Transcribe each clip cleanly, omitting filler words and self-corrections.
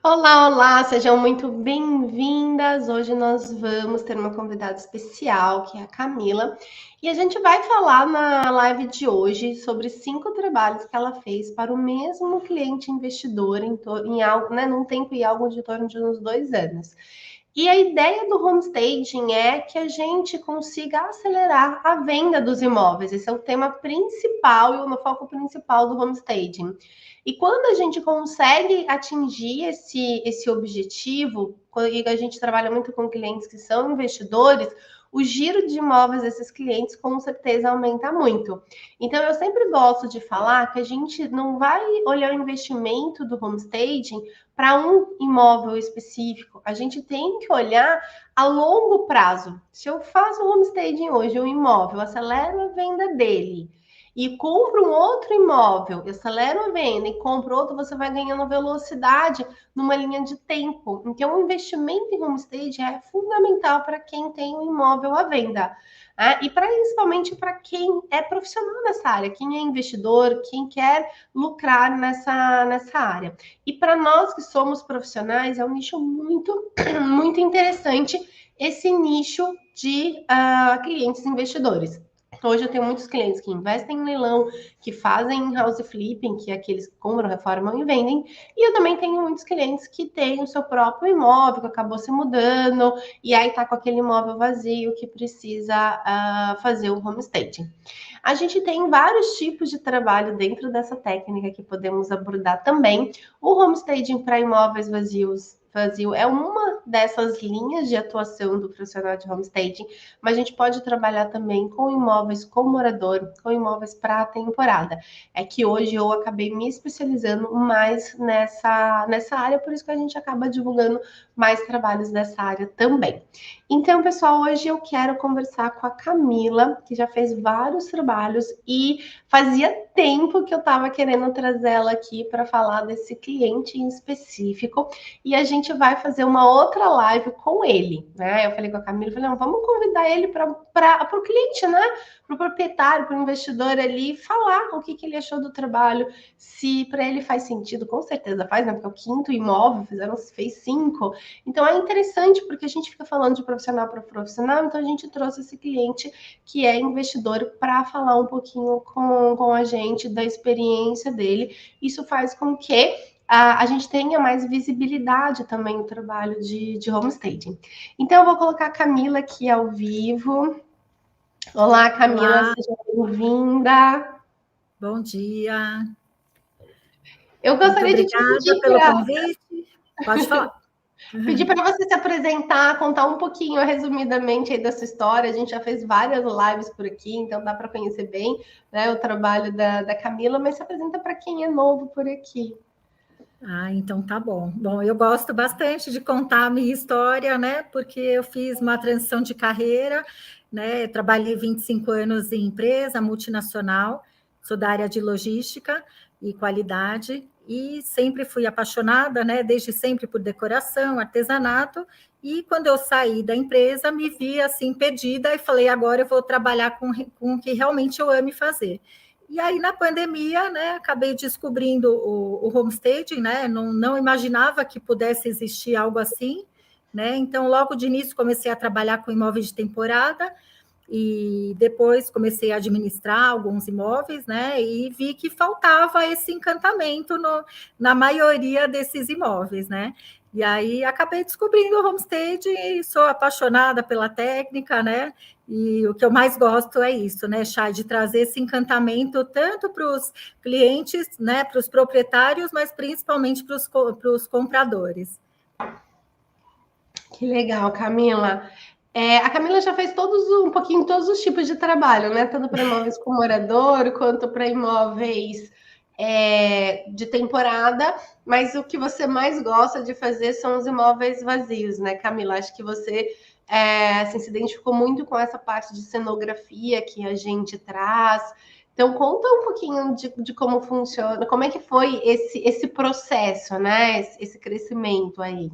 Olá, olá, sejam muito bem-vindas. Hoje nós vamos ter uma convidada especial, que é a Camila, e a gente vai falar na live de hoje sobre 5 trabalhos que ela fez para o mesmo cliente investidor em algo, né, num tempo e algo de torno de uns 2 anos. E a ideia do homestaging é que a gente consiga acelerar a venda dos imóveis. Esse é o tema principal e o foco principal do homestaging. E quando a gente consegue atingir esse objetivo, e a gente trabalha muito com clientes que são investidores, o giro de imóveis desses clientes com certeza aumenta muito. Então, eu sempre gosto de falar que a gente não vai olhar o investimento do homestaging para um imóvel específico. A gente tem que olhar a longo prazo. Se eu faço um homestaging hoje, um imóvel, acelero a venda dele e compro um outro imóvel, acelero a venda e compro outro, você vai ganhando velocidade numa linha de tempo. Então, o investimento em homestaging é fundamental para quem tem um imóvel à venda. E principalmente para quem é profissional nessa área, quem é investidor, quem quer lucrar nessa área. E para nós que somos profissionais, é um nicho muito, muito interessante esse nicho de clientes investidores. Hoje eu tenho muitos clientes que investem em leilão, que fazem house flipping, que é aqueles que compram, reformam e vendem. E eu também tenho muitos clientes que têm o seu próprio imóvel, que acabou se mudando, e aí tá com aquele imóvel vazio que precisa fazer o homestaging. A gente tem vários tipos de trabalho dentro dessa técnica que podemos abordar também. O homestaging para imóveis vazio é uma dessas linhas de atuação do profissional de homestaging, mas a gente pode trabalhar também com imóveis com morador, com imóveis para temporada. É que hoje eu acabei me especializando mais nessa área, por isso que a gente acaba divulgando mais trabalhos dessa área também. Então, pessoal, hoje eu quero conversar com a Camila, que já fez vários trabalhos e fazia tempo que eu estava querendo trazer ela aqui para falar desse cliente em específico. E a gente vai fazer uma outra live com ele, né? Eu falei com a Camila, falei, não, vamos convidar ele para o cliente, né? Para o proprietário, para o investidor ali, falar o que ele achou do trabalho, se para ele faz sentido, com certeza faz, né? Porque é o quinto imóvel, fez 5. Então é interessante porque a gente fica falando de profissional para profissional, então a gente trouxe esse cliente que é investidor para falar um pouquinho com a gente da experiência dele. Isso faz com que a gente tenha mais visibilidade também no trabalho de homestaging. Então, eu vou colocar a Camila aqui ao vivo. Olá, Camila, Olá, seja bem-vinda. bom dia. Eu Muito gostaria de te obrigada pedir pelo convite. Pode falar. para você se apresentar, contar um pouquinho, resumidamente, aí da sua história. A gente já fez várias lives por aqui, então dá para conhecer bem, né, o trabalho da Camila, mas se apresenta para quem é novo por aqui. Então tá bom. Bom, eu gosto bastante de contar a minha história, né? Porque eu fiz uma transição de carreira, né? Trabalhei 25 anos em empresa multinacional, sou da área de logística e qualidade, e sempre fui apaixonada, né? Desde sempre por decoração, artesanato, e quando eu saí da empresa, me vi assim perdida e falei, agora eu vou trabalhar com o que realmente eu amo fazer. E aí, na pandemia, né, acabei descobrindo o homestaging, né? Não imaginava que pudesse existir algo assim, né? Então, logo de início, comecei a trabalhar com imóveis de temporada e depois comecei a administrar alguns imóveis, né? E vi que faltava esse encantamento na maioria desses imóveis, né? E aí acabei descobrindo o homestaging e sou apaixonada pela técnica, né? E o que eu mais gosto é isso, né, Chay, de trazer esse encantamento tanto para os clientes, né, para os proprietários, mas principalmente para os compradores. Que legal, Camila. A Camila já fez um pouquinho todos os tipos de trabalho, né? Tanto para imóveis com morador, quanto para imóveis de temporada. Mas o que você mais gosta de fazer são os imóveis vazios, né, Camila? Acho que você assim, se identificou muito com essa parte de cenografia que a gente traz. Então, conta um pouquinho de como funciona, como é que foi esse processo, né? Esse crescimento aí.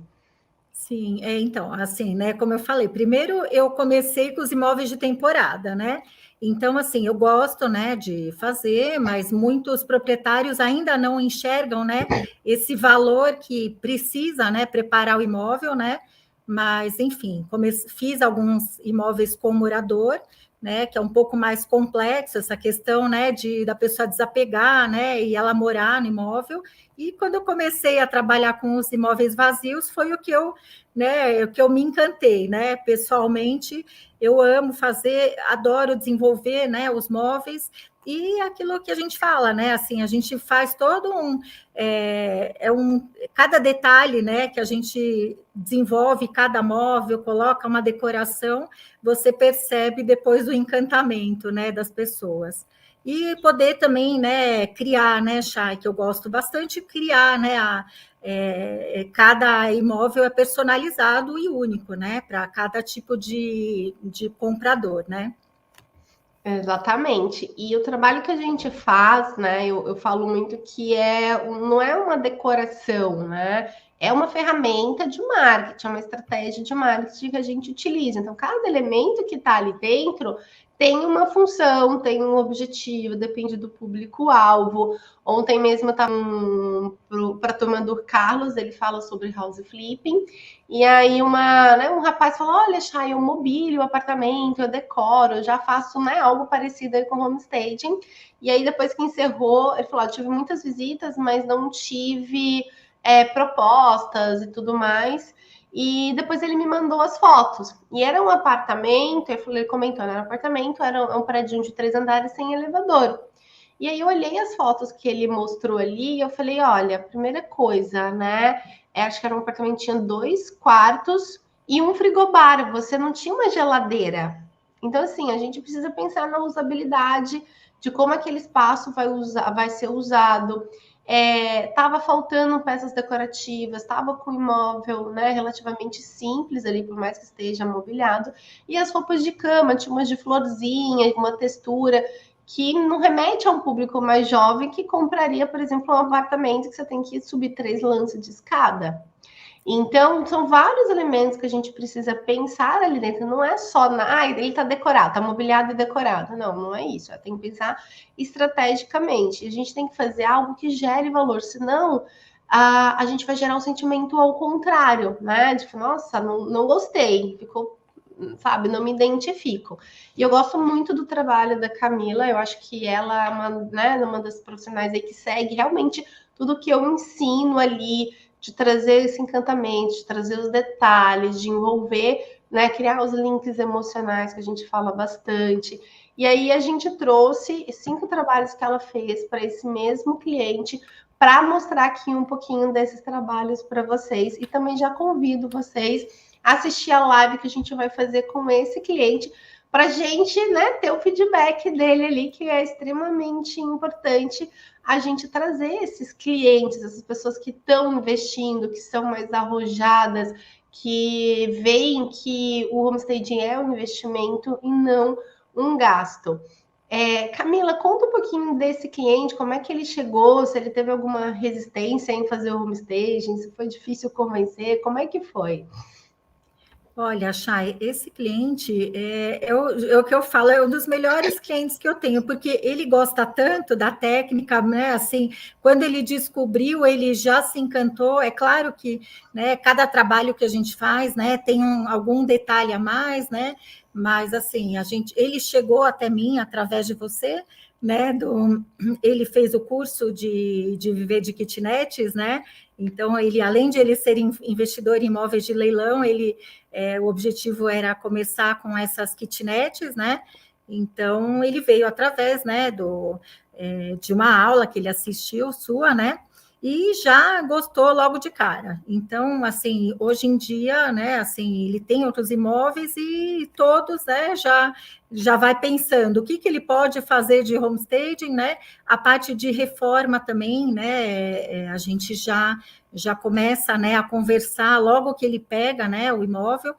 Sim, então, assim, né, como eu falei, primeiro eu comecei com os imóveis de temporada, né, Então, assim, eu gosto, né, de fazer, mas muitos proprietários ainda não enxergam, né, esse valor que precisa, né, preparar o imóvel, né, mas, enfim, fiz alguns imóveis com morador, né, que é um pouco mais complexo essa questão, né, da pessoa desapegar, né, e ela morar no imóvel. E quando eu comecei a trabalhar com os imóveis vazios, foi o que eu me encantei, né, pessoalmente. Eu amo fazer, adoro desenvolver, né, os móveis. E aquilo que a gente fala, né? Assim, a gente faz todo cada detalhe, né, que a gente desenvolve, cada móvel, coloca uma decoração, você percebe depois o encantamento, né, das pessoas. E poder também, né, criar, né, Chay, que eu gosto bastante, criar, né, cada imóvel é personalizado e único, né, para cada tipo de comprador, né? Exatamente. E o trabalho que a gente faz, né? Eu falo muito que não é uma decoração, né? É uma ferramenta de marketing, é uma estratégia de marketing que a gente utiliza. Então, cada elemento que está ali dentro tem uma função, tem um objetivo, depende do público-alvo. Ontem mesmo eu estava para a turma do Carlos, ele fala sobre house flipping. E aí um rapaz falou: olha, Chay, eu mobílio o apartamento, eu decoro, eu já faço, né, algo parecido aí com homestaging. E aí, depois que encerrou, ele falou: eu tive muitas visitas, mas não tive propostas e tudo mais. E depois ele me mandou as fotos. E era um apartamento, ele comentou, né, era um apartamento, era um prédio de 3 andares sem elevador. E aí eu olhei as fotos que ele mostrou ali e eu falei: olha, primeira coisa, né? Acho que era um apartamento que tinha 2 quartos e um frigobar. Você não tinha uma geladeira. Então, assim, a gente precisa pensar na usabilidade de como aquele espaço vai ser usado. Tava faltando peças decorativas, estava com o imóvel, né, relativamente simples ali, por mais que esteja mobiliado. E as roupas de cama, tinha umas de florzinha, uma textura que não remete a um público mais jovem que compraria, por exemplo, um apartamento que você tem que subir 3 lances de escada. Então, são vários elementos que a gente precisa pensar ali dentro. Não é só ele está decorado, está mobiliado e decorado. Não, não é isso. Tem que pensar estrategicamente. A gente tem que fazer algo que gere valor, senão a gente vai gerar um sentimento ao contrário, né? De nossa, não gostei, ficou, sabe, não me identifico. E eu gosto muito do trabalho da Camila, eu acho que ela é uma das profissionais aí que segue realmente tudo que eu ensino ali, de trazer esse encantamento, de trazer os detalhes, de envolver, né, criar os links emocionais que a gente fala bastante. E aí a gente trouxe 5 trabalhos que ela fez para esse mesmo cliente, para mostrar aqui um pouquinho desses trabalhos para vocês. E também já convido vocês assistir a live que a gente vai fazer com esse cliente, para a gente, né, ter o feedback dele ali, que é extremamente importante a gente trazer esses clientes, essas pessoas que estão investindo, que são mais arrojadas, que veem que o homestaging é um investimento e não um gasto. Camila, conta um pouquinho desse cliente, como é que ele chegou, se ele teve alguma resistência em fazer o homestaging, se foi difícil convencer, como é que foi? Olha, Chay, esse cliente é o que eu falo, é um dos melhores clientes que eu tenho, porque ele gosta tanto da técnica, né? Assim, quando ele descobriu, ele já se encantou. É claro que, né, cada trabalho que a gente faz, né, tem algum detalhe a mais, né? Mas assim, ele chegou até mim através de você, né? Ele fez o curso de viver de kitnets, né? Então, além de ele ser investidor em imóveis de leilão, o objetivo era começar com essas kitnets, né? Então, ele veio através, né, de uma aula que ele assistiu, sua, né? E já gostou logo de cara. Então, assim, hoje em dia, né, assim, ele tem outros imóveis e todos, né, já vai pensando o que ele pode fazer de homestaging, né? A parte de reforma também, né? A gente já começa, né, a conversar logo que ele pega, né, o imóvel,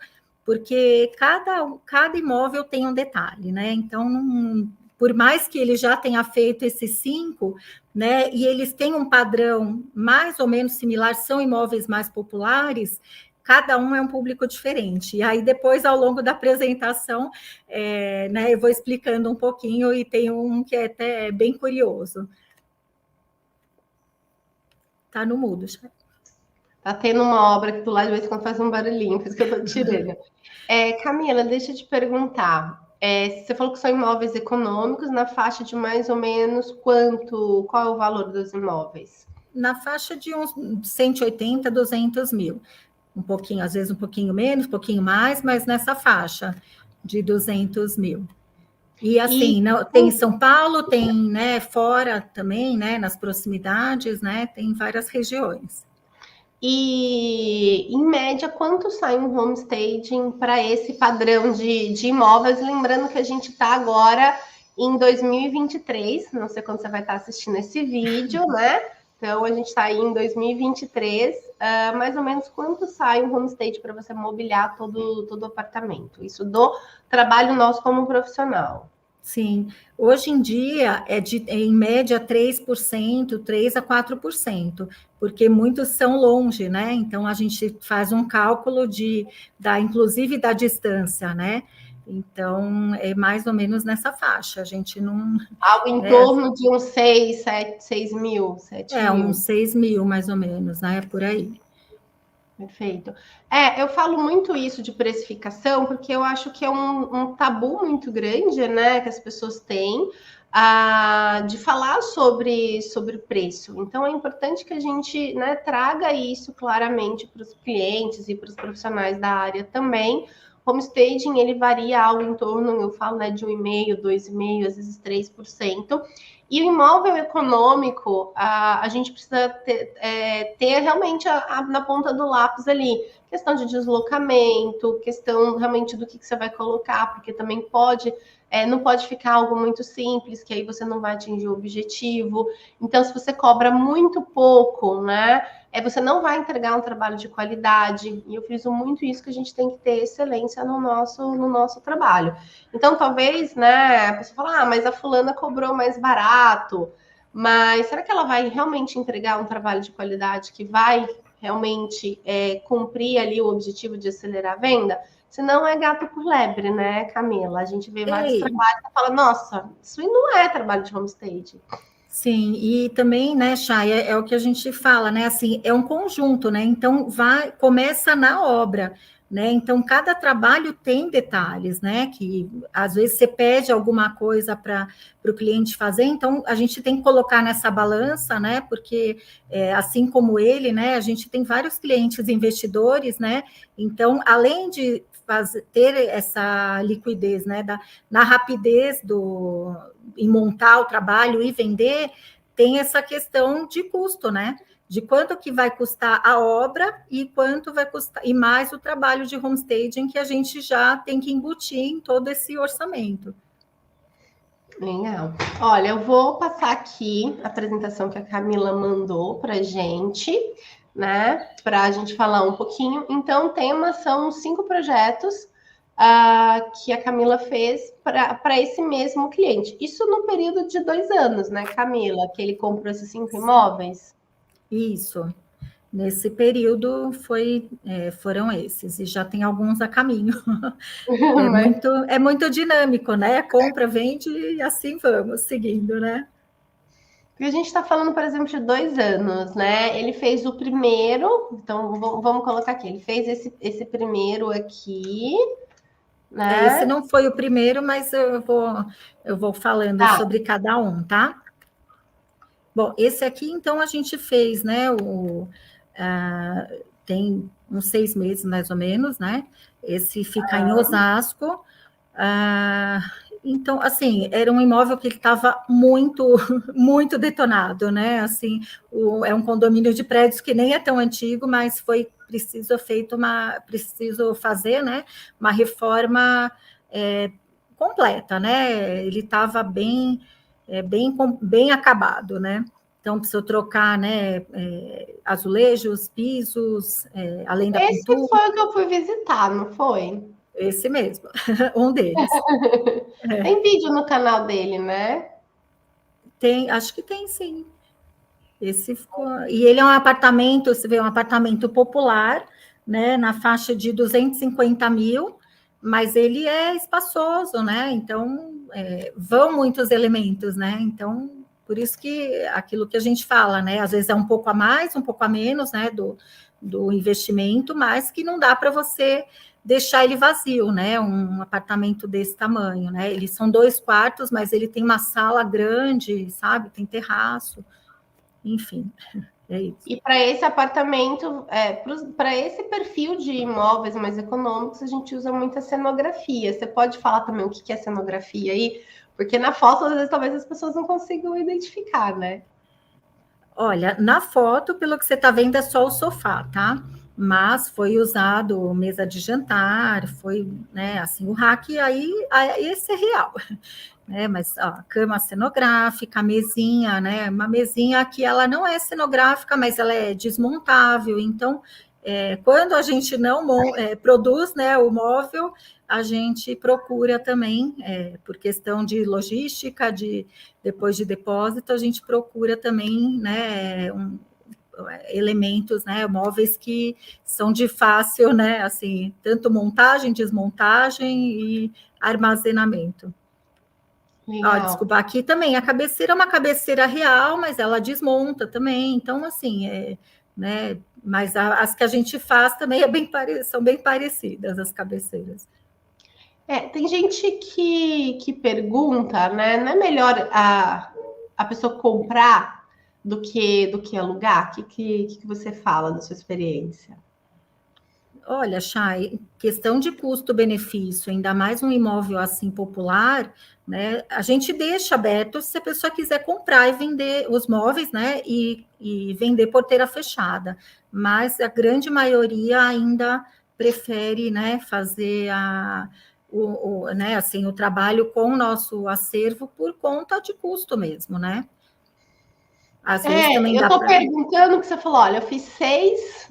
porque cada imóvel tem um detalhe, né? Então, por mais que ele já tenha feito esses 5, né, e eles têm um padrão mais ou menos similar, são imóveis mais populares, cada um é um público diferente. E aí, depois, ao longo da apresentação, né, eu vou explicando um pouquinho, e tem um que é até bem curioso. Está no mudo, já. Tá tendo uma obra aqui do lado, de vez em quando faz um barulhinho, por isso que eu tô tirando. Camila, deixa eu te perguntar. Você falou que são imóveis econômicos, na faixa de mais ou menos quanto? Qual é o valor dos imóveis? Na faixa de uns 180, 200 mil. Um pouquinho, às vezes um pouquinho menos, um pouquinho mais, mas nessa faixa de 200 mil. E assim, não, tem em São Paulo, tem, né, fora também, né, nas proximidades, né, tem várias regiões. E, em média, quanto sai um homestaging para esse padrão de imóveis? Lembrando que a gente está agora em 2023, não sei quando você vai estar assistindo esse vídeo, né? Então, a gente está aí em 2023. Mais ou menos quanto sai um homestaging para você mobiliar todo o apartamento? Isso do trabalho nosso como profissional. Sim, hoje em dia em média 3%, 3 a 4%, porque muitos são longe, né? Então a gente faz um cálculo inclusive da distância, né? Então é mais ou menos nessa faixa. A gente não. Algo em torno de uns 6 mil, 7 mil. Uns 6 mil, mais ou menos, né? Por aí. Perfeito. Eu falo muito isso de precificação, porque eu acho que é um tabu muito grande, né, que as pessoas têm, de falar sobre preço. Então, é importante que a gente, né, traga isso claramente para os clientes e para os profissionais da área também. Homestaging, ele varia algo em torno, eu falo, né, de 1,5%, 2,5%, às vezes 3%. E o imóvel econômico, a gente precisa ter realmente na ponta do lápis ali, questão de deslocamento, questão realmente do que você vai colocar, porque também não pode ficar algo muito simples, que aí você não vai atingir o objetivo. Então, se você cobra muito pouco, né, você não vai entregar um trabalho de qualidade. E eu friso muito isso, que a gente tem que ter excelência no nosso trabalho. Então, talvez, né, a pessoa fala, mas a fulana cobrou mais barato. Mas será que ela vai realmente entregar um trabalho de qualidade que vai realmente cumprir ali o objetivo de acelerar a venda? Se não é gato por lebre, né, Camila? A gente vê vários trabalhos e fala, nossa, isso não é trabalho de homestaging. Sim, e também, né, Chay, é o que a gente fala, né, assim, é um conjunto, né, então começa na obra, né, então cada trabalho tem detalhes, né, que às vezes você pede alguma coisa para o cliente fazer, então a gente tem que colocar nessa balança, né, porque assim como ele, né, a gente tem vários clientes investidores, né, então além de ter essa liquidez, né, na rapidez em montar o trabalho e vender, tem essa questão de custo, né? De quanto que vai custar a obra e quanto vai custar, e mais o trabalho de homestaging que a gente já tem que embutir em todo esse orçamento. Legal. Olha, eu vou passar aqui a apresentação que a Camila mandou para gente, né? Para a gente falar um pouquinho. Então, o tema são 5 projetos que a Camila fez para esse mesmo cliente. Isso no período de 2 anos, né, Camila? Que ele comprou esses 5 imóveis? Isso. Nesse período foram esses, e já tem alguns a caminho. É muito dinâmico, né? Compra, vende e assim vamos, seguindo, né? Porque a gente está falando, por exemplo, de 2 anos, né? Ele fez o primeiro, então vamos colocar aqui. Ele fez esse primeiro aqui, né? Esse não foi o primeiro, mas eu vou falando sobre cada um, tá? Bom, esse aqui, então, a gente fez, né? Tem uns 6 meses, mais ou menos, né? Esse fica em Osasco. Então, assim, era um imóvel que ele estava muito, muito detonado, né? Assim, é um condomínio de prédios que nem é tão antigo, mas foi preciso fazer, né? Uma reforma completa, né? Ele estava bem acabado, né? Então, precisou trocar, né, azulejos, pisos, além da pintura. Esse foi o que eu fui visitar, não foi? Esse mesmo, um deles. Tem vídeo no canal dele, né? Tem, acho que tem, sim. Esse ficou... E ele é um apartamento, você vê, um apartamento popular, né, na faixa de 250 mil, mas ele é espaçoso, né? Então, vão muitos elementos, né? Então, por isso que aquilo que a gente fala, né? Às vezes é um pouco a mais, um pouco a menos, né? Do investimento, mas que não dá para você deixar ele vazio, né? Um apartamento desse tamanho, né? Eles são 2 quartos, mas ele tem uma sala grande, sabe? Tem terraço, enfim, é isso. E para esse apartamento, para esse perfil de imóveis mais econômicos, a gente usa muita cenografia. Você pode falar também o que é cenografia aí? Porque na foto, às vezes, talvez as pessoas não consigam identificar, né? Olha, na foto, pelo que você está vendo, é só o sofá, tá? Mas foi usado mesa de jantar, foi, né, assim, o rack aí esse é real, né? Mas ó, cama cenográfica, a mesinha, né? Uma mesinha que ela não é cenográfica, mas ela é desmontável. Então, quando a gente não produz, né, o móvel, a gente procura também, por questão de logística, depois de depósito, a gente procura também, né, elementos, né, móveis que são de fácil, né, assim, tanto montagem, desmontagem e armazenamento. Ó, Legal. desculpa, aqui também a cabeceira é uma cabeceira real, mas ela desmonta também, então assim, né, mas as que a gente faz também são bem parecidas as cabeceiras. Tem gente que pergunta, né? Não é melhor a pessoa comprar do que alugar? O que você fala da sua experiência? Olha, Chay, questão de custo-benefício, ainda mais um imóvel assim popular, né? A gente deixa aberto se a pessoa quiser comprar e vender os móveis, né? E vender porteira fechada. Mas a grande maioria ainda prefere, né, fazer né, assim, o trabalho com o nosso acervo por conta de custo mesmo, né? Às vezes também Eu dá estou para perguntando que você falou, olha, eu fiz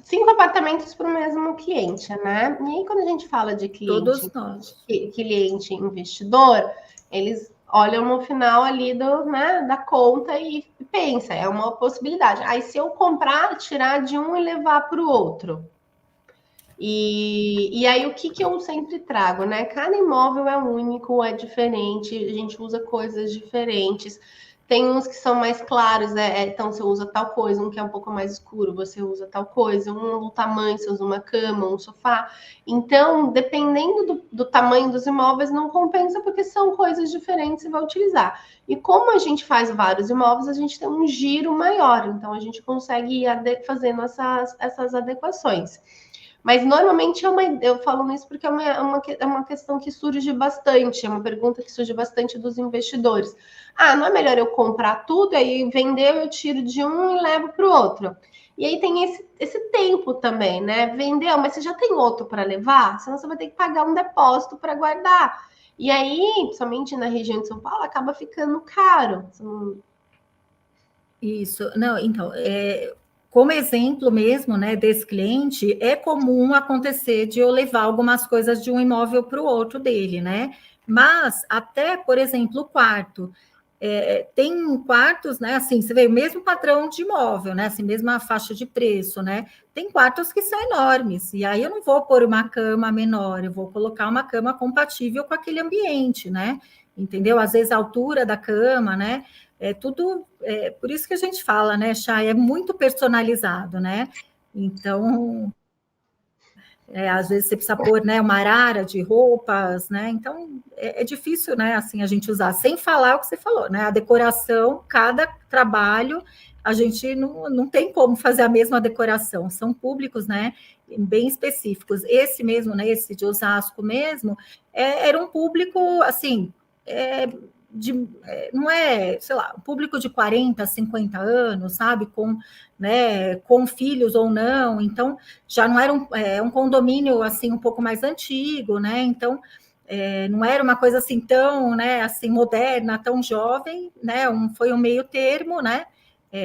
5 apartamentos para o mesmo cliente, né? E aí, quando a gente fala de todos nós. cliente investidor, eles olham no final ali né, da conta e pensa, é uma possibilidade. Aí, se eu comprar, tirar de um e levar para o outro. E aí, o que eu sempre trago, né? Cada imóvel é único, é diferente, a gente usa coisas diferentes. Tem uns que são mais claros, então você usa tal coisa, um que é um pouco mais escuro, você usa tal coisa, um tamanho, você usa uma cama, um sofá. Então, dependendo do tamanho dos imóveis, não compensa, porque são coisas diferentes e vai utilizar. E como a gente faz vários imóveis, a gente tem um giro maior, então a gente consegue ir fazendo essas adequações. Mas normalmente eu falo nisso porque é uma questão que surge bastante, é uma pergunta que surge bastante dos investidores. Ah, não é melhor eu comprar tudo, aí vender, eu tiro de um e levo para o outro. E aí tem esse tempo também, né? Vendeu, mas você já tem outro para levar? Senão você vai ter que pagar um depósito para guardar. E aí, somente na região de São Paulo, acaba ficando caro. Isso, não, então, como exemplo mesmo, né, desse cliente, é comum acontecer de eu levar algumas coisas de um imóvel para o outro dele, né? Mas até, por exemplo, o quarto. Tem quartos, né? Assim, você vê o mesmo padrão de imóvel, né? Assim, mesma faixa de preço, né? Tem quartos que são enormes, e aí eu não vou pôr uma cama menor, eu vou colocar uma cama compatível com aquele ambiente, né? Entendeu? Às vezes a altura da cama, né? É tudo, por isso que a gente fala, né, Chay, é muito personalizado, né? Então, às vezes você precisa pôr, né, uma arara de roupas, né? Então é difícil, né, assim, a gente usar, sem falar o que você falou, né? A decoração, cada trabalho, a gente não tem como fazer a mesma decoração, são públicos, né? Bem específicos. Esse mesmo, né? Esse de Osasco mesmo, era um público assim. Não é, sei lá, um público de 40, 50 anos, sabe, né, com filhos ou não, então já não era um condomínio assim um pouco mais antigo, né? Então não era uma coisa assim tão, né, assim moderna, tão jovem, né? Foi um meio termo, né?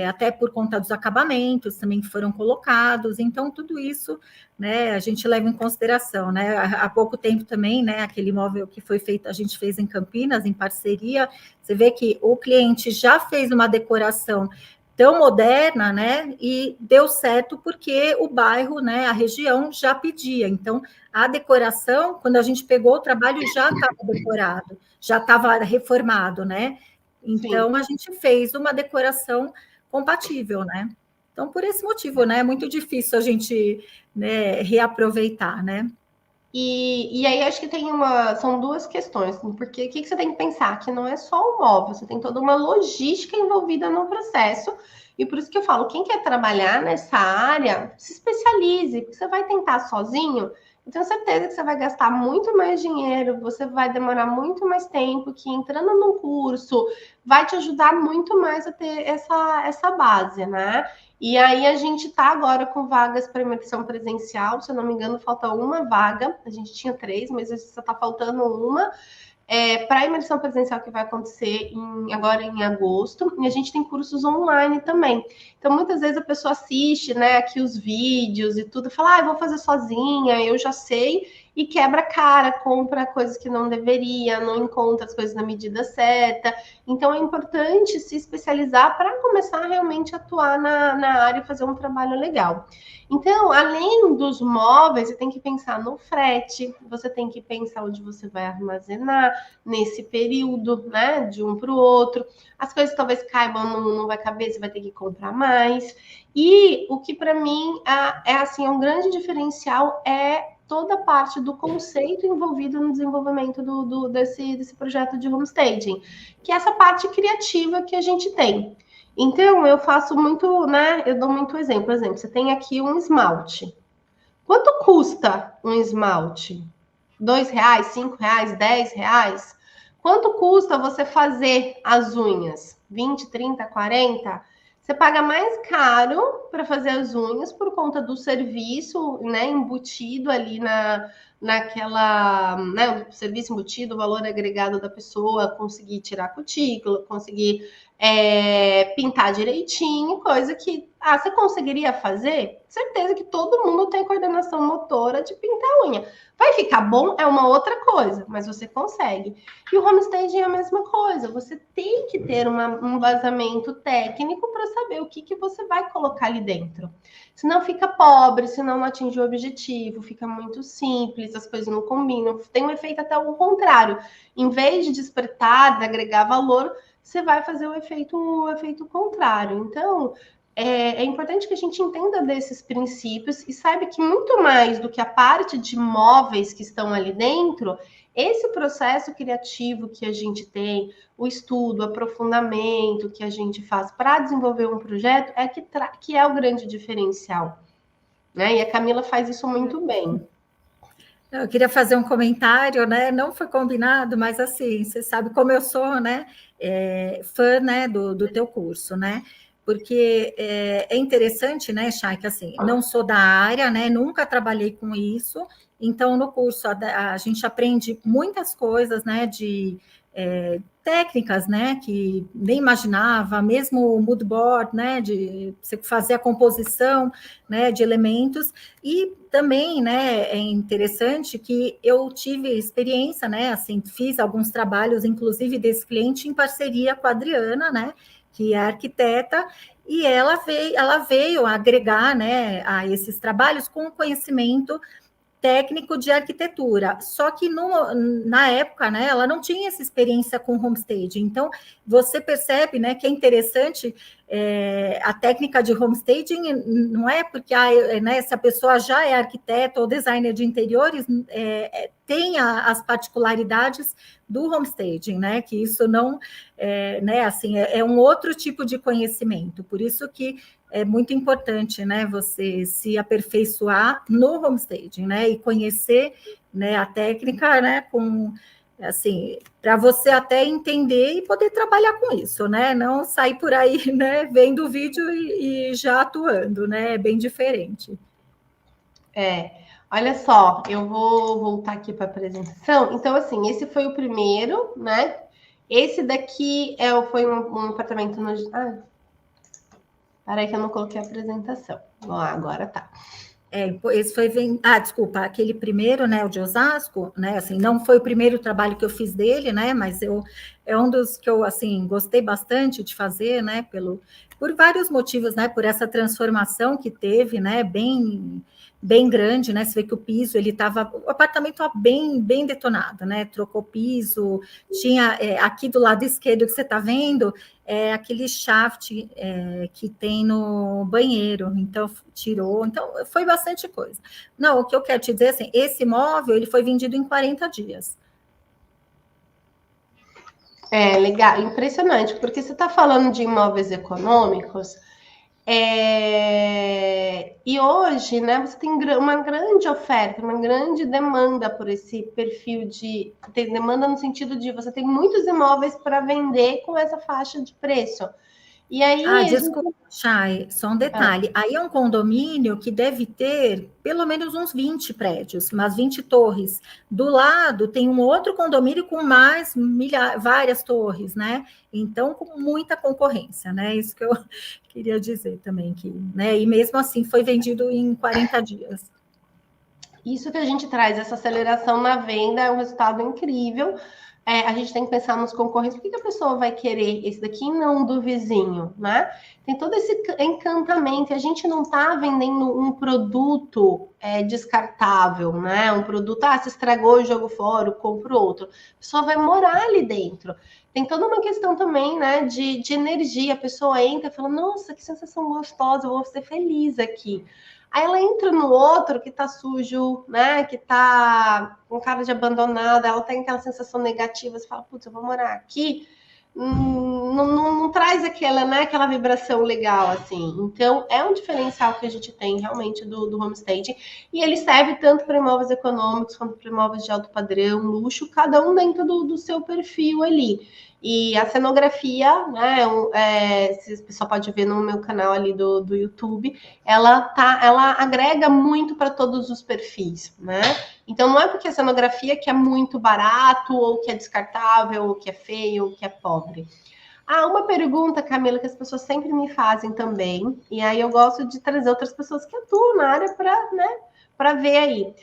Até por conta dos acabamentos também que foram colocados, então tudo isso, né, a gente leva em consideração, né? Há pouco tempo também, né, aquele imóvel que foi feito, a gente fez em Campinas, em parceria, você vê que o cliente já fez uma decoração tão moderna, né? E deu certo porque o bairro, né, a região já pedia. Então, a decoração, quando a gente pegou o trabalho, já estava decorado, já estava reformado, né? Então, Sim. a gente fez uma decoração compatível, né? Então, por esse motivo, né? É muito difícil a gente, né, reaproveitar, né? E aí acho que são duas questões, porque o que você tem que pensar? Que não é só o móvel, você tem toda uma logística envolvida no processo, e por isso que eu falo, quem quer trabalhar nessa área, se especialize, porque você vai tentar sozinho, eu tenho certeza que você vai gastar muito mais dinheiro, você vai demorar muito mais tempo, que entrando num curso vai te ajudar muito mais a ter essa base, né? E aí a gente está agora com vagas para imersão presencial, se eu não me engano, falta uma vaga. A gente tinha três, mas só está faltando uma. Para a imersão presencial que vai acontecer agora em agosto, e a gente tem cursos online também. Então, muitas vezes a pessoa assiste, né, aqui os vídeos e tudo, fala, eu vou fazer sozinha, eu já sei, e quebra a cara, compra coisas que não deveria, não encontra as coisas na medida certa. Então, é importante se especializar para começar realmente a atuar na área e fazer um trabalho legal. Então, além dos móveis, você tem que pensar no frete, você tem que pensar onde você vai armazenar nesse período, né, de um para o outro. As coisas talvez caibam, não vai caber, você vai ter que comprar mais. E o que para mim assim, um grande diferencial é toda a parte do conceito envolvido no desenvolvimento desse projeto de homestaging, que é essa parte criativa que a gente tem. Então, eu faço muito, né? Eu dou muito exemplo. Por exemplo, você tem aqui um esmalte. Quanto custa um esmalte? R$ 2, R$ 5, R$ 10? Quanto custa você fazer as unhas? 20, 30, 40? Você paga mais caro para fazer as unhas por conta do serviço, né, embutido ali naquela, né, o serviço embutido, o valor agregado da pessoa, conseguir tirar a cutícula, conseguir pintar direitinho, coisa que você conseguiria fazer? Certeza que todo mundo tem coordenação motora de pintar a unha. Vai ficar bom? É uma outra coisa, mas você consegue. E o homestaging é a mesma coisa. Você tem que ter um vazamento técnico para saber o que você vai colocar ali dentro. Senão fica pobre, senão não atinge o objetivo, fica muito simples, as coisas não combinam. Tem um efeito até o contrário. Em vez de despertar, de agregar valor, você vai fazer o efeito contrário. Então, é importante que a gente entenda desses princípios e saiba que muito mais do que a parte de móveis que estão ali dentro, esse processo criativo que a gente tem, o estudo, o aprofundamento que a gente faz para desenvolver um projeto, que é o grande diferencial. Né? E a Camila faz isso muito bem. Eu queria fazer um comentário, né? Não foi combinado, mas assim, você sabe como eu sou, né? Fã, né, do teu curso, né? Porque é interessante, né, Chay, que assim, não sou da área, né? Nunca trabalhei com isso. Então, no curso, a gente aprende muitas coisas, né? De técnicas, né, que nem imaginava, mesmo o mood board, né, de você fazer a composição, né, de elementos, e também, né, é interessante que eu tive experiência, né, assim, fiz alguns trabalhos, inclusive desse cliente, em parceria com a Adriana, né, que é arquiteta, e ela veio agregar, né, a esses trabalhos com conhecimento técnico de arquitetura, só que na época, né, ela não tinha essa experiência com homestaging, então você percebe, né, que é interessante a técnica de homestaging, não é porque né, se a pessoa já é arquiteta ou designer de interiores, tem as particularidades do homestaging, né, que isso não, né, assim, é um outro tipo de conhecimento, por isso que é muito importante, né, você se aperfeiçoar no homestaging, né, e conhecer, né, a técnica, né, com, assim, para você até entender e poder trabalhar com isso, né, não sair por aí, né, vendo o vídeo e já atuando, né, é bem diferente. Olha só, eu vou voltar aqui para a apresentação. Então, assim, esse foi o primeiro, né? Esse daqui foi um apartamento no. Peraí que eu não coloquei a apresentação. Agora tá. Esse foi desculpa, aquele primeiro, né, o de Osasco, né, assim, não foi o primeiro trabalho que eu fiz dele, né, mas é um dos que eu, assim, gostei bastante de fazer, né, por vários motivos, né? Por essa transformação que teve, né? Bem grande, né? Você vê que o piso, o apartamento estava bem detonado, né? Trocou piso, tinha aqui do lado esquerdo que você está vendo, aquele shaft que tem no banheiro, então tirou, então foi bastante coisa. Não, o que eu quero te dizer, assim, esse imóvel, ele foi vendido em 40 dias. Legal, impressionante, porque você está falando de imóveis econômicos, e hoje, né, você tem uma grande oferta, uma grande demanda por esse perfil tem demanda no sentido de você tem muitos imóveis para vender com essa faixa de preço. E aí, desculpa, Chay, só um detalhe. Aí é um condomínio que deve ter pelo menos uns 20 prédios, umas 20 torres. Do lado tem um outro condomínio com mais várias torres, né? Então, com muita concorrência, né? Isso que eu queria dizer também, né? E mesmo assim foi vendido em 40 dias. Isso que a gente traz, essa aceleração na venda, é um resultado incrível. A gente tem que pensar nos concorrentes. Por que a pessoa vai querer esse daqui e não do vizinho, né? Tem todo esse encantamento. A gente não está vendendo um produto descartável, né? Um produto, se estragou, eu jogo fora, eu compro outro. A pessoa vai morar ali dentro. Tem toda uma questão também, né, de energia. A pessoa entra e fala, nossa, que sensação gostosa, eu vou ser feliz aqui. Aí ela entra no outro que tá sujo, né? Que tá com cara de abandonada, ela tem aquela sensação negativa, você fala, putz, eu vou morar aqui. Não traz aquela, né, aquela vibração legal, assim. Então, é um diferencial que a gente tem realmente do homestaging. E ele serve tanto para imóveis econômicos quanto para imóveis de alto padrão, luxo, cada um dentro do seu perfil ali. E a cenografia, né, o pessoal pode ver no meu canal ali do YouTube, ela agrega muito para todos os perfis, né? Então não é porque a cenografia que é muito barato, ou que é descartável, ou que é feio, ou que é pobre. Uma pergunta, Camila, que as pessoas sempre me fazem também, e aí eu gosto de trazer outras pessoas que atuam na área para, né, para ver aí.